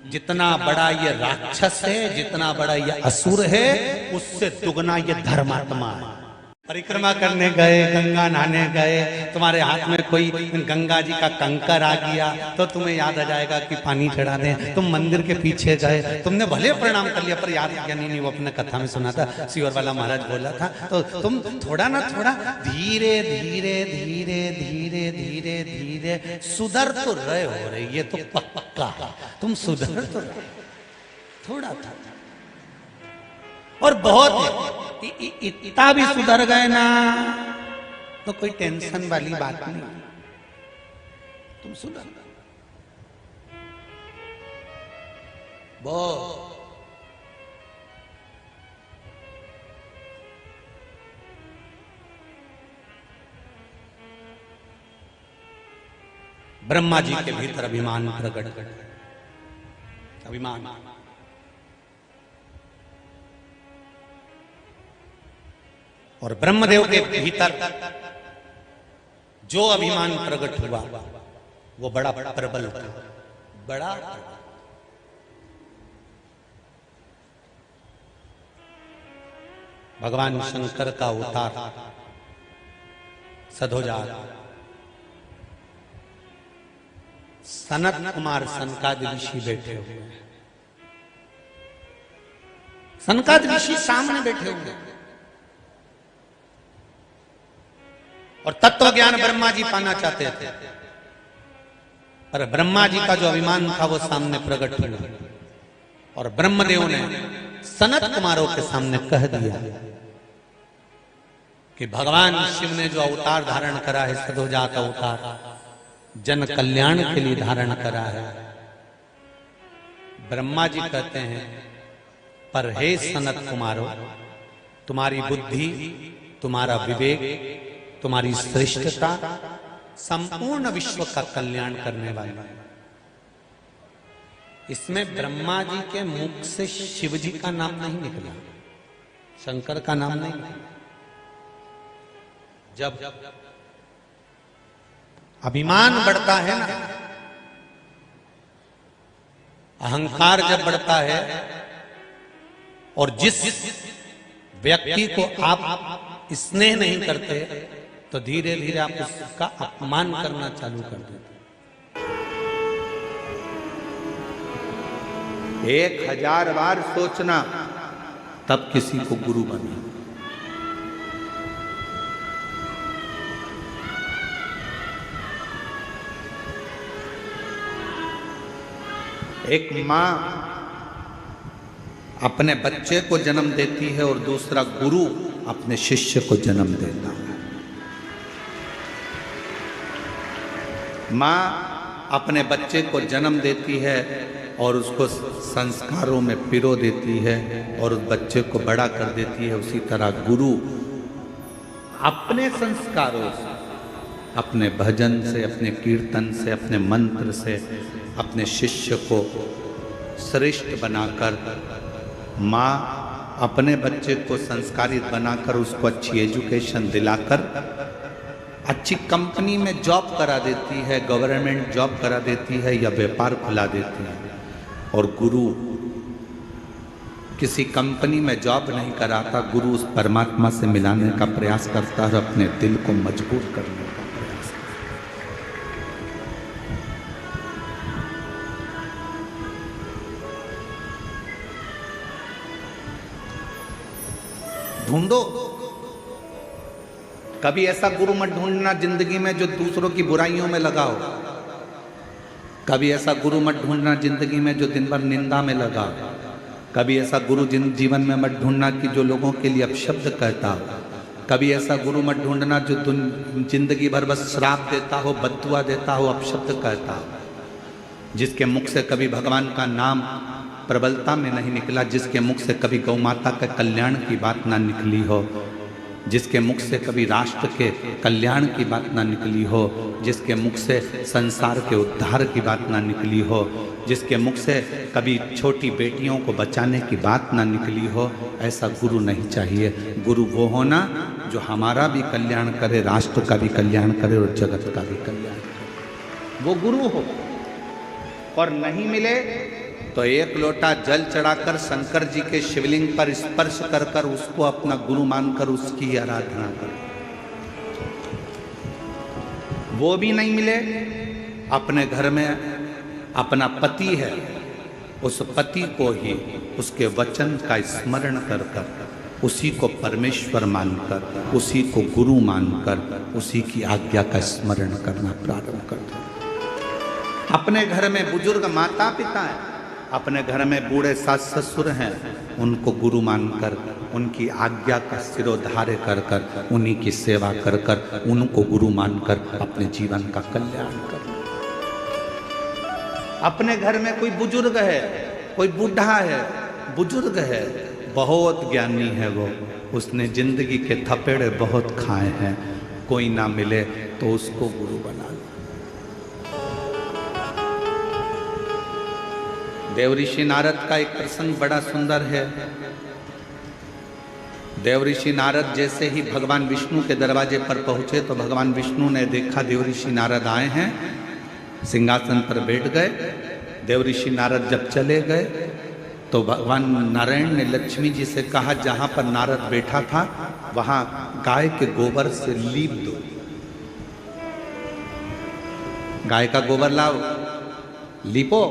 जितना बड़ा ये राक्षस है, जितना बड़ा ये असुर है, उससे दुगना ये धर्मात्मा है। परिक्रमा करने गए, गंगा नहाने गए, तुम्हारे हाथ में कोई गंगा जी का कंकर आ गया तो तुम्हें याद आ जाएगा कि पानी चढ़ा दें। तुम मंदिर के पीछे गए, तुमने भले प्रणाम कर लिया पर याद किया नहीं, वो अपने कथा में सुना था, सियोर वाला महाराज बोला था। तो तुम थोड़ा ना थोड़ा धीरे धीरे धीरे धीरे धीरे धीरे सुधर तो रहे हो रही, ये तो पक्का तुम सुधर तो रहे थोड़ा था। और बहुत इतना भी सुधर गए ना तो कोई टेंशन वाली बात नहीं, तुम सुधर बहुत। ब्रह्मा जी के भीतर अभिमान प्रकट, अभिमान। और ब्रह्मदेव के भीतर जो अभिमान प्रकट हुआ वो बड़ा प्रबल था, बड़ा। भगवान शंकर का अवतार सधोजात, सनत कुमार सनकादि ऋषि बैठे हुए, सनकादि ऋषि सामने बैठे हुए और तत्व ज्ञान ब्रह्मा जी पाना चाहते थे, पर ब्रह्मा जी का जो अभिमान था वो सामने प्रकट हुआ और ब्रह्मदेव ने सनत कुमारों के सामने कह दिया कि भगवान शिव ने जो अवतार धारण करा है, सधोजात अवतार, जन कल्याण के लिए धारण करा है। ब्रह्मा जी कहते हैं, पर हे सनत कुमारों, तुम्हारी बुद्धि तुम्हारा विवेक, तुम्हारी श्रेष्ठता संपूर्ण विश्व का कल्याण करने वाली है। इसमें ब्रह्मा जी के मुख से शिव जी का नाम नहीं निकला, शंकर का नाम नहीं निकला। जब अभिमान बढ़ता है ना, अहंकार जब बढ़ता है, और जिस व्यक्ति को आप स्नेह नहीं करते, तो धीरे धीरे आप उसका अपमान करना चालू कर देते।
1000 बार सोचना तब किसी को गुरु बना। एक मां अपने बच्चे को जन्म देती है और दूसरा गुरु अपने शिष्य को जन्म देता है। मां अपने बच्चे को जन्म देती है और उसको संस्कारों में पिरो देती है और उस बच्चे को बड़ा कर देती है। उसी तरह गुरु अपने संस्कारों से, अपने भजन से, अपने कीर्तन से, अपने मंत्र से अपने शिष्य को श्रेष्ठ बनाकर, माँ अपने बच्चे को संस्कारित बनाकर उसको अच्छी एजुकेशन दिलाकर अच्छी कंपनी में जॉब करा देती है, गवर्नमेंट जॉब करा देती है या व्यापार खुला देती है। और गुरु किसी कंपनी में जॉब नहीं कराता, गुरु उस परमात्मा से मिलाने का प्रयास करता है, अपने दिल को मजबूत करने का प्रयास करता। ढूंढो, कभी ऐसा गुरु मत ढूंढना जिंदगी में जो दूसरों की बुराइयों में लगा हो। कभी ऐसा गुरु मत ढूंढना जिंदगी में जो दिन भर निंदा में लगा। कभी ऐसा गुरु जीवन में मत ढूंढना कि जो लोगों के लिए अपशब्द कहता हो। कभी ऐसा गुरु मत ढूंढना जो जिंदगी भर बस श्राप देता हो, बद्दुआ देता हो, अपशब्द कहता हो। जिसके मुख से कभी भगवान का नाम प्रबलता में नहीं निकला, जिसके मुख से कभी गौ माता के कल्याण की बात ना निकली हो, जिसके मुख से कभी राष्ट्र के कल्याण की बात ना निकली हो, जिसके मुख से संसार के उद्धार की बात ना निकली हो, जिसके मुख से कभी छोटी बेटियों को बचाने की बात ना निकली हो, ऐसा गुरु नहीं चाहिए। गुरु वो होना जो हमारा भी कल्याण करे, राष्ट्र का भी कल्याण करे और जगत का भी कल्याण करे, वो गुरु हो। और नहीं मिले तो एक लोटा जल चढ़ाकर शंकर जी के शिवलिंग पर स्पर्श कर कर उसको अपना गुरु मानकर उसकी आराधना करो। वो भी नहीं मिले, अपने घर में अपना पति है, उस पति को ही उसके वचन का स्मरण कर कर उसी को परमेश्वर मानकर, उसी को गुरु मानकर, उसी की आज्ञा का स्मरण करना प्रारंभ कर दो। अपने घर में बुजुर्ग माता पिता है, अपने घर में बूढ़े सास ससुर हैं, उनको गुरु मानकर उनकी आज्ञा का सिरोधार्य कर कर, उन्हीं की सेवा कर कर, उनको गुरु मानकर अपने जीवन का कल्याण कर। अपने घर में कोई बुजुर्ग है, कोई बूढ़ा है, बुजुर्ग है, बहुत ज्ञानी है वो, उसने जिंदगी के थपेड़े बहुत खाए हैं, कोई ना मिले तो उसको गुरु बना लो। देवऋषि नारद का एक प्रसंग बड़ा सुंदर है। देवऋषि नारद जैसे ही भगवान विष्णु के दरवाजे पर पहुंचे तो भगवान विष्णु ने देखा देवऋषि नारद आए हैं, सिंहासन पर बैठ गए। देवऋषि नारद जब चले गए तो भगवान नारायण ने लक्ष्मी जी से कहा, जहां पर नारद बैठा था वहां गाय के गोबर से लीप दो। गाय का गोबर लाओ, लीपो।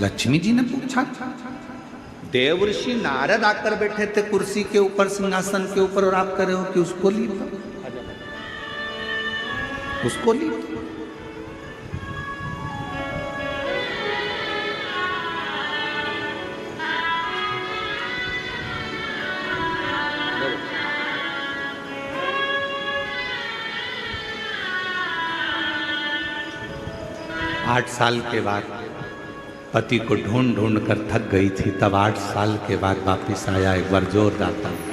लक्ष्मी जी ने पूछा, देवऋषि नारद आकर बैठे थे कुर्सी के ऊपर, सिंहासन के ऊपर, और आप कह रहे हो कि उसको लीप, उसको लीप। आठ साल के बाद पति को ढूंढ ढूंढ कर थक गई थी, तब 8 साल के बाद वापिस आया। एक बार जोरदार ताली।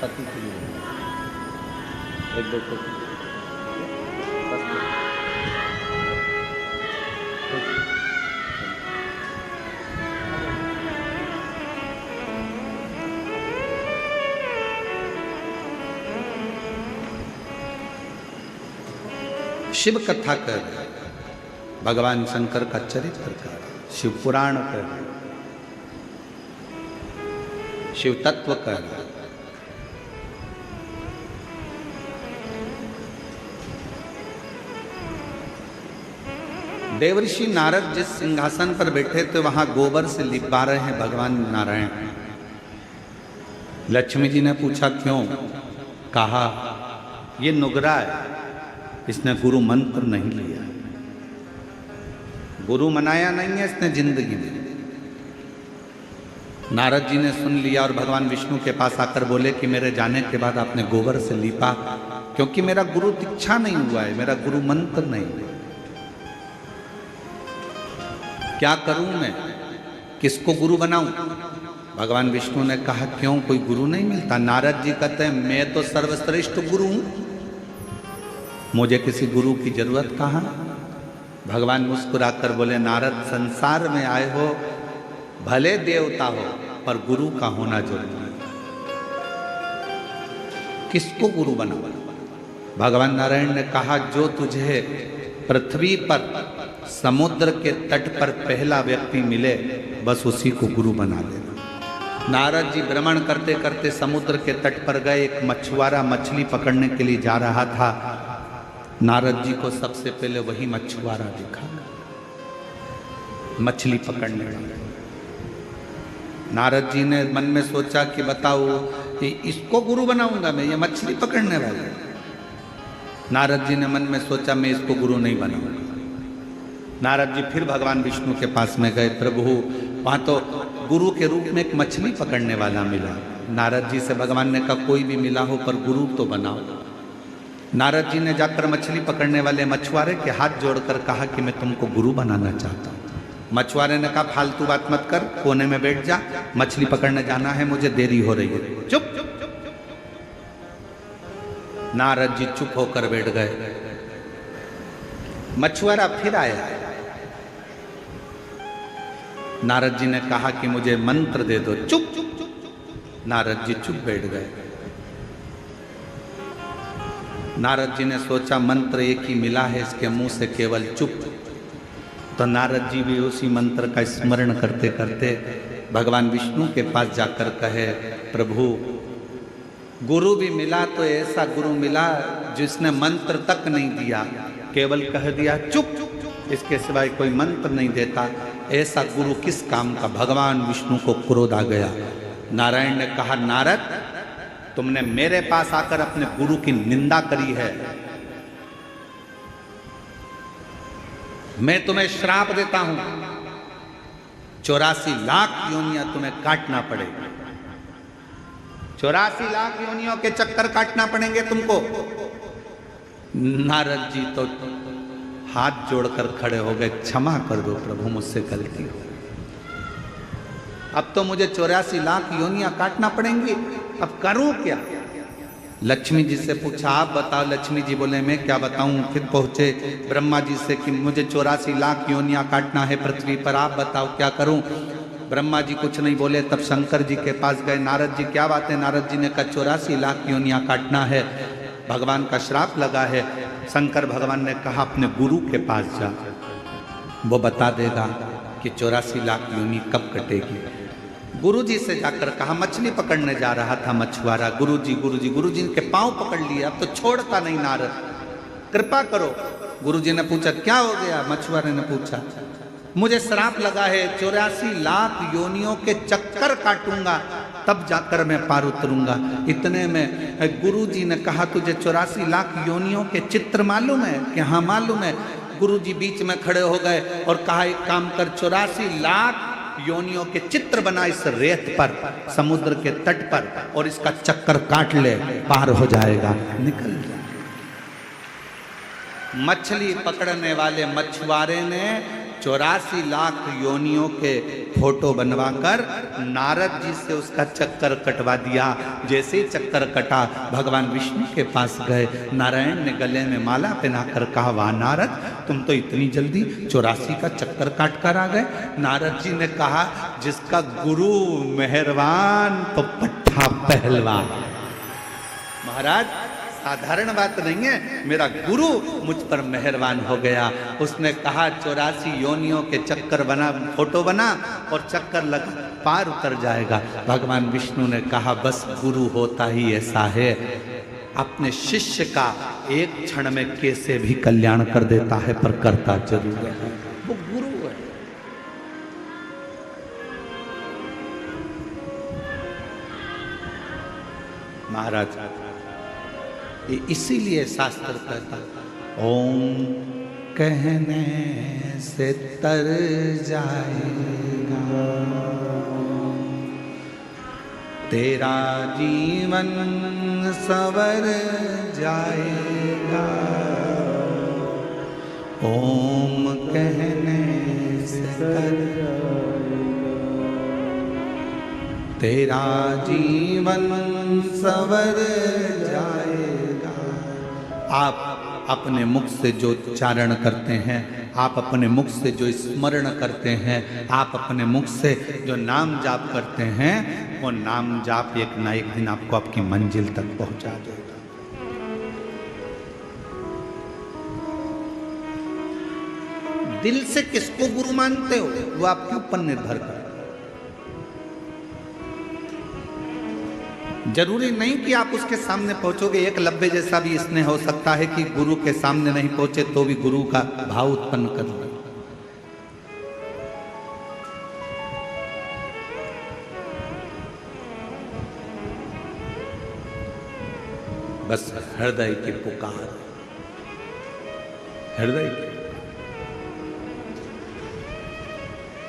पति के लिए एक दो शिव कथा कर, भगवान शंकर का चरित्र कर, शिव पुराण कर, शिव तत्व कर। देवर्षि नारद जिस सिंहासन पर बैठे थे वहां गोबर से लिपा रहे हैं भगवान नारायण। लक्ष्मी जी ने पूछा क्यों? कहा ये नुगरा है, इसने गुरु मंत्र नहीं लिया, गुरु मनाया नहीं है इसने जिंदगी में। नारद जी ने सुन लिया और भगवान विष्णु के पास आकर बोले कि मेरे जाने के बाद आपने गोबर से लीपा, क्योंकि मेरा गुरु दीक्षा नहीं हुआ है, मेरा गुरु मंत्र नहीं है। क्या करूं मैं, किसको गुरु बनाऊं? भगवान विष्णु ने कहा क्यों, कोई गुरु नहीं मिलता? नारद जी कहते हैं मैं तो सर्वश्रेष्ठ गुरु हूं, मुझे किसी गुरु की जरूरत कहाँ? भगवान मुस्कुराकर बोले नारद, संसार में आए हो भले देवता हो पर गुरु का होना जरूरी है। किसको गुरु बनाओ? भगवान नारायण ने कहा जो तुझे पृथ्वी पर समुद्र के तट पर पहला व्यक्ति मिले बस उसी को गुरु बना लेना। नारद जी भ्रमण करते करते समुद्र के तट पर गए। एक मछुआरा मछली पकड़ने के लिए जा रहा था। नारद जी को सबसे पहले वही मछुआरा दिखा, मछली पकड़ने वाला। नारद जी ने मन में सोचा कि बताओ कि इसको गुरु बनाऊंगा मैं, ये मछली पकड़ने वाला। नारद जी ने मन में सोचा मैं इसको गुरु नहीं बनाऊंगा। नारद जी फिर भगवान विष्णु के पास में गए। प्रभु वहां तो गुरु के रूप में एक मछली पकड़ने वाला मिला। नारद जी से भगवान ने कहा कोई भी मिला हो पर गुरु तो बनाओ। नारद जी ने जाकर मछली पकड़ने वाले मछुआरे के हाथ जोड़कर कहा कि मैं तुमको गुरु बनाना चाहता हूँ। मछुआरे ने कहा फालतू बात मत कर, कोने में बैठ जा, मछली पकड़ने जाना है, मुझे देरी हो रही है। चुप। नारद जी चुप होकर बैठ गए। मछुआरा फिर आया। नारद जी ने कहा कि मुझे मंत्र दे दो। चुप। नारद जी चुप बैठ गए। नारद जी ने सोचा मंत्र एक ही मिला है, इसके मुंह से केवल चुप। तो नारद जी भी उसी मंत्र का स्मरण करते करते भगवान विष्णु के पास जाकर कहे प्रभु गुरु भी मिला तो ऐसा गुरु मिला जिसने मंत्र तक नहीं दिया, केवल कह दिया चुप, इसके सिवाय कोई मंत्र नहीं देता। ऐसा गुरु किस काम का? भगवान विष्णु को क्रोध आ गया। नारायण ने कहा नारद तुमने मेरे पास आकर अपने गुरु की निंदा करी है, मैं तुम्हें श्राप देता हूं, 84 लाख योनियां तुम्हें काटना पड़ेगी। 84 लाख योनियों के चक्कर काटना पड़ेंगे तुमको। नारद जी तो हाथ जोड़कर खड़े हो गए, क्षमा कर दो प्रभु, मुझसे गलती हो, अब तो मुझे 84 लाख योनियां काटना पड़ेंगी, अब करूं क्या? लक्ष्मी जी से पूछा आप बताओ। लक्ष्मी जी बोले मैं क्या बताऊं। फिर पहुंचे ब्रह्मा जी से कि मुझे 84 लाख योनियां काटना है पृथ्वी पर, आप बताओ क्या करूं। ब्रह्मा जी कुछ नहीं बोले। तब शंकर जी के पास गए। नारद जी क्या बात है? नारद जी ने कहा 84 लाख योनियां काटना है, भगवान का श्राप लगा है। शंकर भगवान ने कहा अपने गुरु के पास जा, वो बता देगा कि 84 लाख योनि कब कटेगी। गुरु जी से जाकर कहा, मछली पकड़ने जा रहा था मछुआरा, गुरु जी के पांव पकड़ लिए, अब तो छोड़ता नहीं नारद, कृपा करो। गुरु जी ने पूछा क्या हो गया? मछुआरे ने पूछा मुझे श्राप लगा है, 84 लाख योनियों के चक्कर काटूंगा तब जाकर मैं पार उतरूंगा। इतने में गुरु जी ने कहा तुझे 84 लाख योनियों के चित्र मालूम है? कि हाँ मालूम है। गुरु जी बीच में खड़े हो गए और कहा एक काम कर, 84 लाख योनियों के चित्र बना इस रेत पर, समुद्र के तट पर, और इसका चक्कर काट ले, पार हो जाएगा, निकल जाए। मछली पकड़ने वाले मछुआरे ने 84 लाख योनियों के फोटो बनवाकर नारद जी से उसका चक्कर कटवा दिया। जैसे ही चक्कर कटा, भगवान विष्णु के पास गए। नारायण ने गले में माला पहनाकर कहा, वाह नारद, तुम तो इतनी जल्दी 84 का चक्कर काट कर आ गए। नारद जी ने कहा, जिसका गुरु मेहरबान तो पट्ठा पहलवान। महाराज साधारण बात नहीं है, मेरा गुरु मुझ पर मेहरबान हो गया। उसने कहा 84 योनियों के चक्कर बना, फोटो बना और चक्कर लगा, पार उतर जाएगा। भगवान विष्णु ने कहा, बस गुरु होता ही ऐसा है, अपने शिष्य का एक क्षण में कैसे भी कल्याण कर देता है, पर करता जरूर है, वो गुरु है। महाराज इसीलिए शास्त्र कहता, ओम कहने से तर जाएगा तेरा जीवन सवर जाएगा। ओम कहने से तर तेरा जीवन सवर जाएगा। आप अपने मुख से जो उच्चारण करते हैं, आप अपने मुख से जो स्मरण करते हैं, आप अपने मुख से जो नाम जाप करते हैं, वो नाम जाप एक ना एक दिन आपको आपकी मंजिल तक पहुंचा देगा। दिल से किसको गुरु मानते हो वो आपके ऊपर निर्भर करता है। जरूरी नहीं कि आप उसके सामने पहुंचोगे। एक लब्बे जैसा भी इसने हो सकता है कि गुरु के सामने नहीं पहुंचे तो भी गुरु का भाव उत्पन्न कर ले। बस हृदय की पुकार, हृदय की।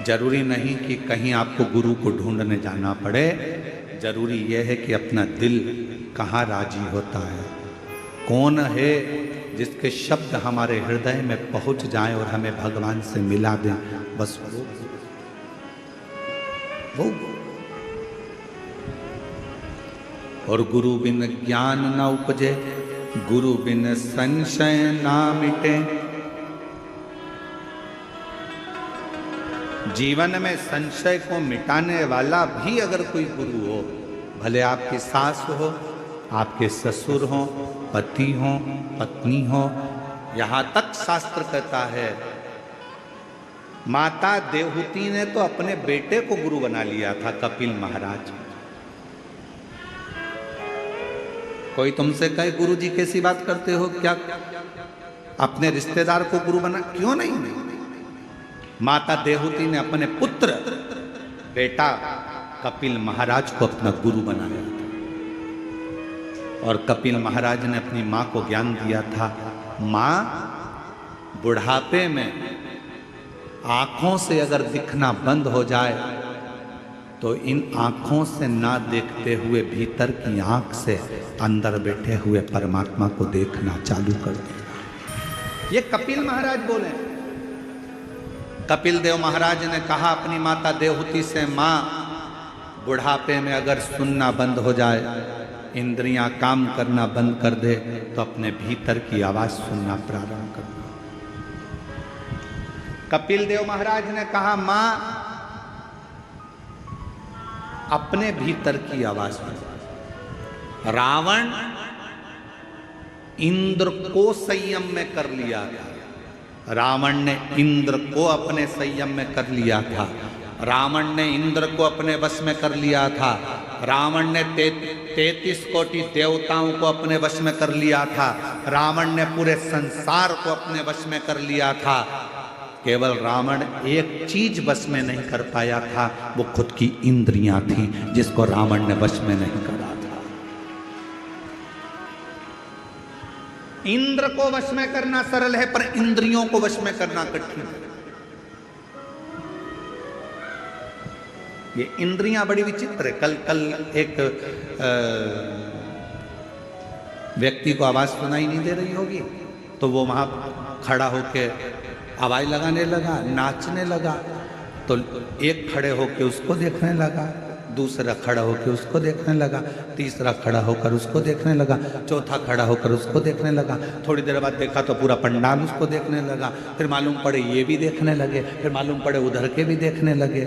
जरूरी नहीं कि कहीं आपको गुरु को ढूंढने जाना पड़े। जरूरी यह है कि अपना दिल कहाँ राजी होता है, कौन है जिसके शब्द हमारे हृदय में पहुंच जाएं और हमें भगवान से मिला दें। बस वो और गुरु बिन ज्ञान न उपजे, गुरु बिन संशय ना मिटे। जीवन में संशय को मिटाने वाला भी अगर कोई गुरु हो, भले आपकी सास हो, आपके ससुर हो, पति हो, पत्नी हो, यहाँ तक शास्त्र कहता है, माता देवहूति ने तो अपने बेटे को गुरु बना लिया था, कपिल महाराज। कोई तुमसे कहे गुरु जी कैसी बात करते हो, क्या अपने रिश्तेदार को गुरु बना? क्यों नहीं? माता देवहूति ने अपने पुत्र बेटा कपिल महाराज को अपना गुरु बनाया था। और कपिल महाराज ने अपनी मां को ज्ञान दिया था, मां बुढ़ापे में आंखों से अगर दिखना बंद हो जाए तो इन आंखों से ना देखते हुए भीतर की आंख से अंदर बैठे हुए परमात्मा को देखना चालू कर देना। ये कपिल महाराज बोले। कपिल देव महाराज ने कहा अपनी माता देवहूति से, मां बुढ़ापे में अगर सुनना बंद हो जाए, इंद्रियां काम करना बंद कर दे, तो अपने भीतर की आवाज सुनना प्रारंभ कर दो। कपिल देव महाराज ने कहा, मां अपने भीतर की आवाज सुनो। रावण इंद्र को संयम में कर लिया था। रावण ने इंद्र को अपने संयम में कर लिया था। रावण ने इंद्र को अपने वश में कर लिया था। रावण ने 33 कोटि देवताओं को अपने वश में कर लिया था। रावण ने पूरे संसार को अपने वश में कर लिया था। केवल रावण एक चीज वश में नहीं कर पाया था, वो खुद की इंद्रियां थी, जिसको रावण ने वश में नहीं करा था। इंद्र को वश में करना सरल है, पर इंद्रियों को वश में करना कठिन है। ये इंद्रियां बड़ी विचित्र है। कल एक व्यक्ति को आवाज सुनाई नहीं दे रही होगी, तो वो वहाँ खड़ा होके आवाज़ लगाने लगा, नाचने लगा। तो एक खड़े होके उसको देखने लगा, दूसरा खड़ा होकर उसको देखने लगा, तीसरा खड़ा होकर उसको देखने लगा, चौथा खड़ा होकर उसको देखने लगा। थोड़ी देर बाद देखा तो पूरा पंडाल उसको देखने लगा। फिर मालूम पड़े ये भी देखने लगे, फिर मालूम पड़े उधर के भी देखने लगे।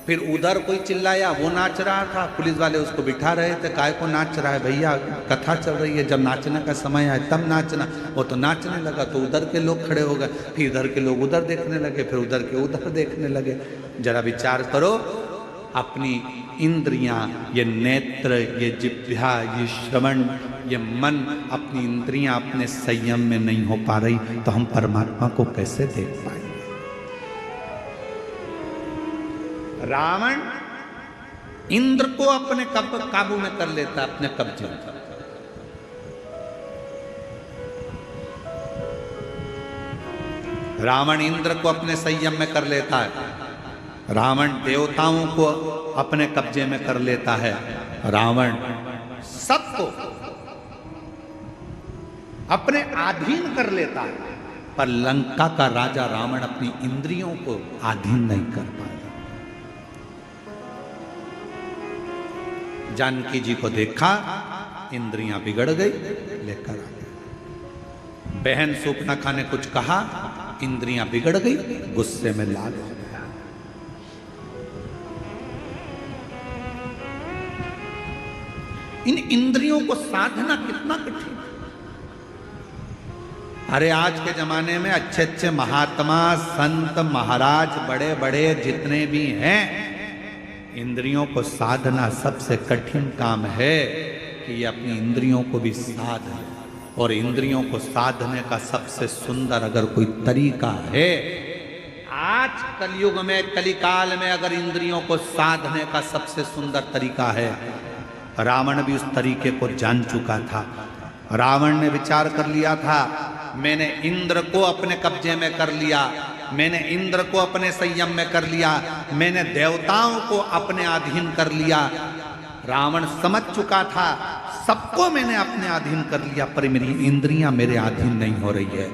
फिर उधर कोई चिल्लाया, वो नाच रहा था, पुलिस वाले उसको बिठा रहे थे, काय को नाच रहा है भैया, कथा चल रही है, जब नाचने का समय आए तब नाचना। वो तो नाचने लगा तो उधर के लोग खड़े हो गए, फिर इधर के लोग उधर देखने लगे, फिर उधर के उधर देखने लगे। जरा विचार करो, अपनी इंद्रियां, ये नेत्र, ये जिह्वा, ये श्रवण, ये मन, अपनी इंद्रियां अपने संयम में नहीं हो पा रही तो हम परमात्मा को कैसे देख पाएंगे? रावण इंद्र को अपने काबू में कर लेता, अपने कब्जे में। रावण इंद्र को अपने संयम में कर लेता है, रावण देवताओं को अपने कब्जे में कर लेता है, रावण सबको अपने अधीन कर लेता है। पर लंका का राजा रावण अपनी इंद्रियों को अधीन नहीं कर पाया। जानकी जी को देखा, इंद्रियां बिगड़ गई, लेकर आ गए। बहन सूपनखा ने कुछ कहा, इंद्रियां बिगड़ गई, गुस्से में लाल हो गया। इन इंद्रियों को साधना कितना कठिन है। अरे आज के जमाने में अच्छे अच्छे महात्मा, संत, महाराज, बड़े बड़े जितने भी हैं, इंद्रियों को साधना सबसे कठिन काम है कि ये अपनी इंद्रियों को भी साधे। और इंद्रियों को साधने का सबसे सुंदर अगर कोई तरीका है, आज कलयुग में, कलिकाल में अगर इंद्रियों को साधने का सबसे सुंदर तरीका है, रावण भी उस तरीके को जान चुका था। रावण ने विचार कर लिया था, मैंने इंद्र को अपने कब्जे में कर लिया, मैंने इंद्र को अपने संयम में कर लिया, मैंने देवताओं को अपने अधीन कर लिया। रावण समझ चुका था, सबको मैंने अपने अधीन कर लिया, पर मेरी इंद्रियां मेरे अधीन नहीं हो रही है।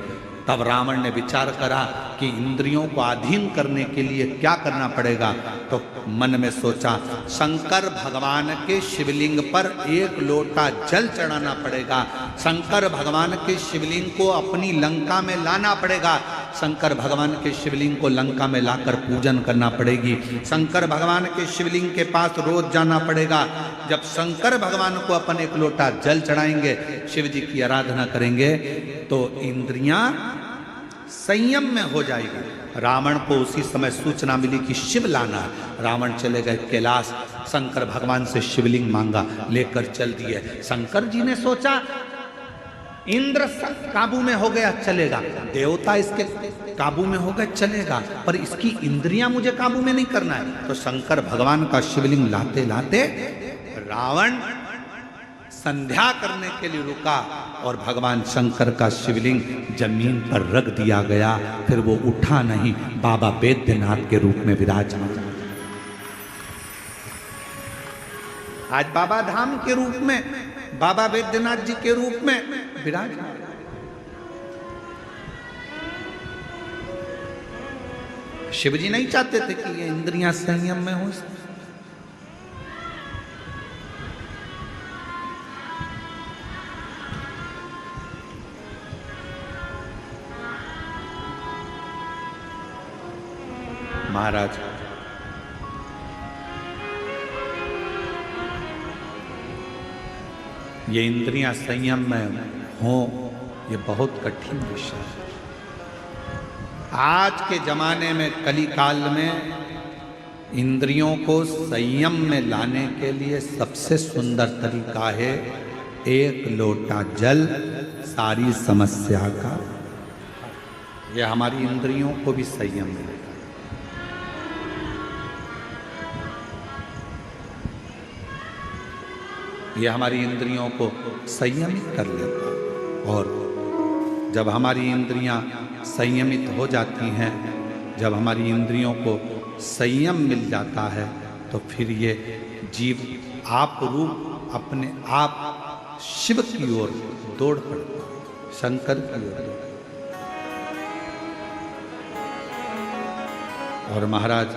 तब रावण ने विचार करा कि इंद्रियों को अधीन करने के लिए क्या करना पड़ेगा। तो मन में सोचा, शंकर भगवान के शिवलिंग पर एक लोटा जल चढ़ाना पड़ेगा, शंकर भगवान के शिवलिंग को अपनी लंका में लाना पड़ेगा, शंकर भगवान के शिवलिंग को लंका में लाकर पूजन करना पड़ेगी, शंकर भगवान के शिवलिंग के पास रोज जाना पड़ेगा। जब शंकर भगवान को अपन एक लोटा जल चढ़ाएंगे, शिव जी की आराधना करेंगे, तो इंद्रियां संयम में हो जाएगी। रावण को उसी समय सूचना मिली कि शिव लाना। रावण चले गए कैलाश, शंकर भगवान से शिवलिंग मांगा, लेकर चल दिए। शंकर जी ने सोचा इंद्र काबू में हो गया, चलेगा, देवता इसके काबू में हो गए, चलेगा, पर इसकी इंद्रियां मुझे काबू में नहीं करना है। तो शंकर भगवान का शिवलिंग लाते लाते रावण संध्या करने के लिए रुका और भगवान शंकर का शिवलिंग जमीन पर रख दिया गया। फिर वो उठा नहीं, बाबा वैद्यनाथ के रूप में विराजमान। आज बाबा धाम के रूप में, बाबा वैद्यनाथ जी के रूप में विराजमान। शिव जी नहीं चाहते थे कि ये इंद्रियां संयम में हो। महाराज ये इंद्रियां संयम में हो, ये बहुत कठिन विषय है। आज के जमाने में, कली काल में, इंद्रियों को संयम में लाने के लिए सबसे सुंदर तरीका है एक लोटा जल, सारी समस्या का। यह हमारी इंद्रियों को भी संयम में लाएगा। यह हमारी इंद्रियों को संयमित कर लेता। और जब हमारी इंद्रियां संयमित हो जाती हैं, जब हमारी इंद्रियों को संयम मिल जाता है, तो फिर ये जीव आप रूप अपने आप शिव की ओर दौड़ पड़ता है। शंकर की ओर दौड़े। और महाराज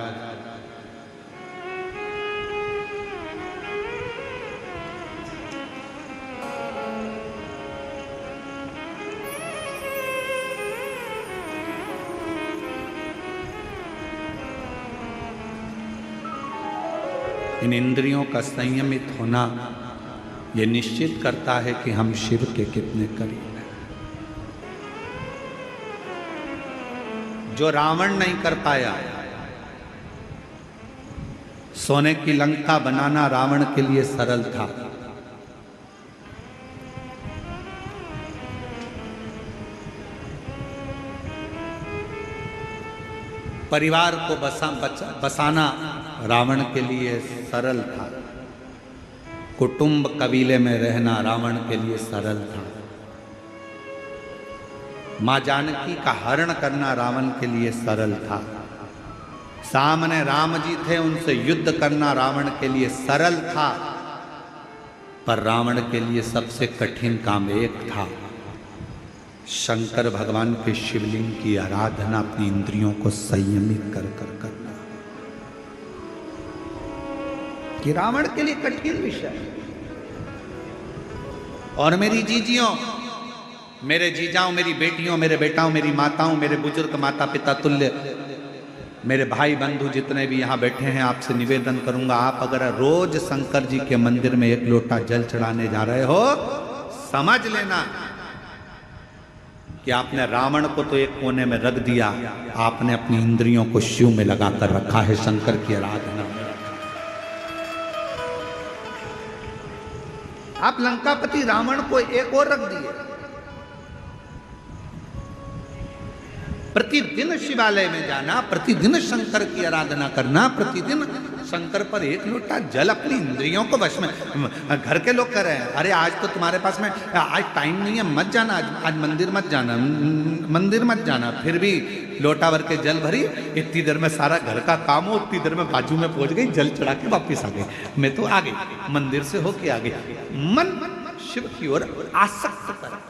इन इंद्रियों का संयमित होना यह निश्चित करता है कि हम शिव के कितने करीब हैं। जो रावण नहीं कर पाया, सोने की लंका बनाना रावण के लिए सरल था। परिवार को बसाना रावण के लिए सरल था। कुटुंब कबीले में रहना रावण के लिए सरल था। मां जानकी का हरण करना रावण के लिए सरल था। सामने राम जी थे, उनसे युद्ध करना रावण के लिए सरल था। पर रावण के लिए सबसे कठिन काम एक था, शंकर भगवान के शिवलिंग की आराधना अपनी इंद्रियों को संयमित कर करना। कि रावण के लिए कठिन विषय। और मेरी जीजियों, मेरे जीजाओं, मेरी बेटियों, मेरे बेटाओं, मेरी माताओं, मेरे बुजुर्ग माता पिता तुल्य, मेरे भाई बंधु जितने भी यहाँ बैठे हैं, आपसे निवेदन करूंगा, आप अगर रोज शंकर जी के मंदिर में एक लोटा जल चढ़ाने जा रहे हो, समझ लेना कि आपने रावण को तो एक कोने में रख दिया, आपने अपनी इंद्रियों को शिव में लगाकर रखा है, शंकर की आराधना में। आप लंकापति रावण को एक और रख दिए। प्रतिदिन शिवालय में जाना, प्रतिदिन शंकर की आराधना करना, प्रतिदिन शंकर पर एक लोटा जल अपनी इंद्रियों को वश में। घर के लोग कह रहे हैं, अरे आज तो तुम्हारे पास में आज टाइम नहीं है, मत जाना, आज मंदिर मत जाना, मंदिर मत जाना। फिर भी लोटा भर के जल भरी, इतनी देर में सारा घर का काम हो, उतनी देर में बाजू में पहुंच गई, जल चढ़ा के वापिस आ गई। मैं तो आ गई, मंदिर से होके आ गई। मन शिव की ओर आसक्त कर।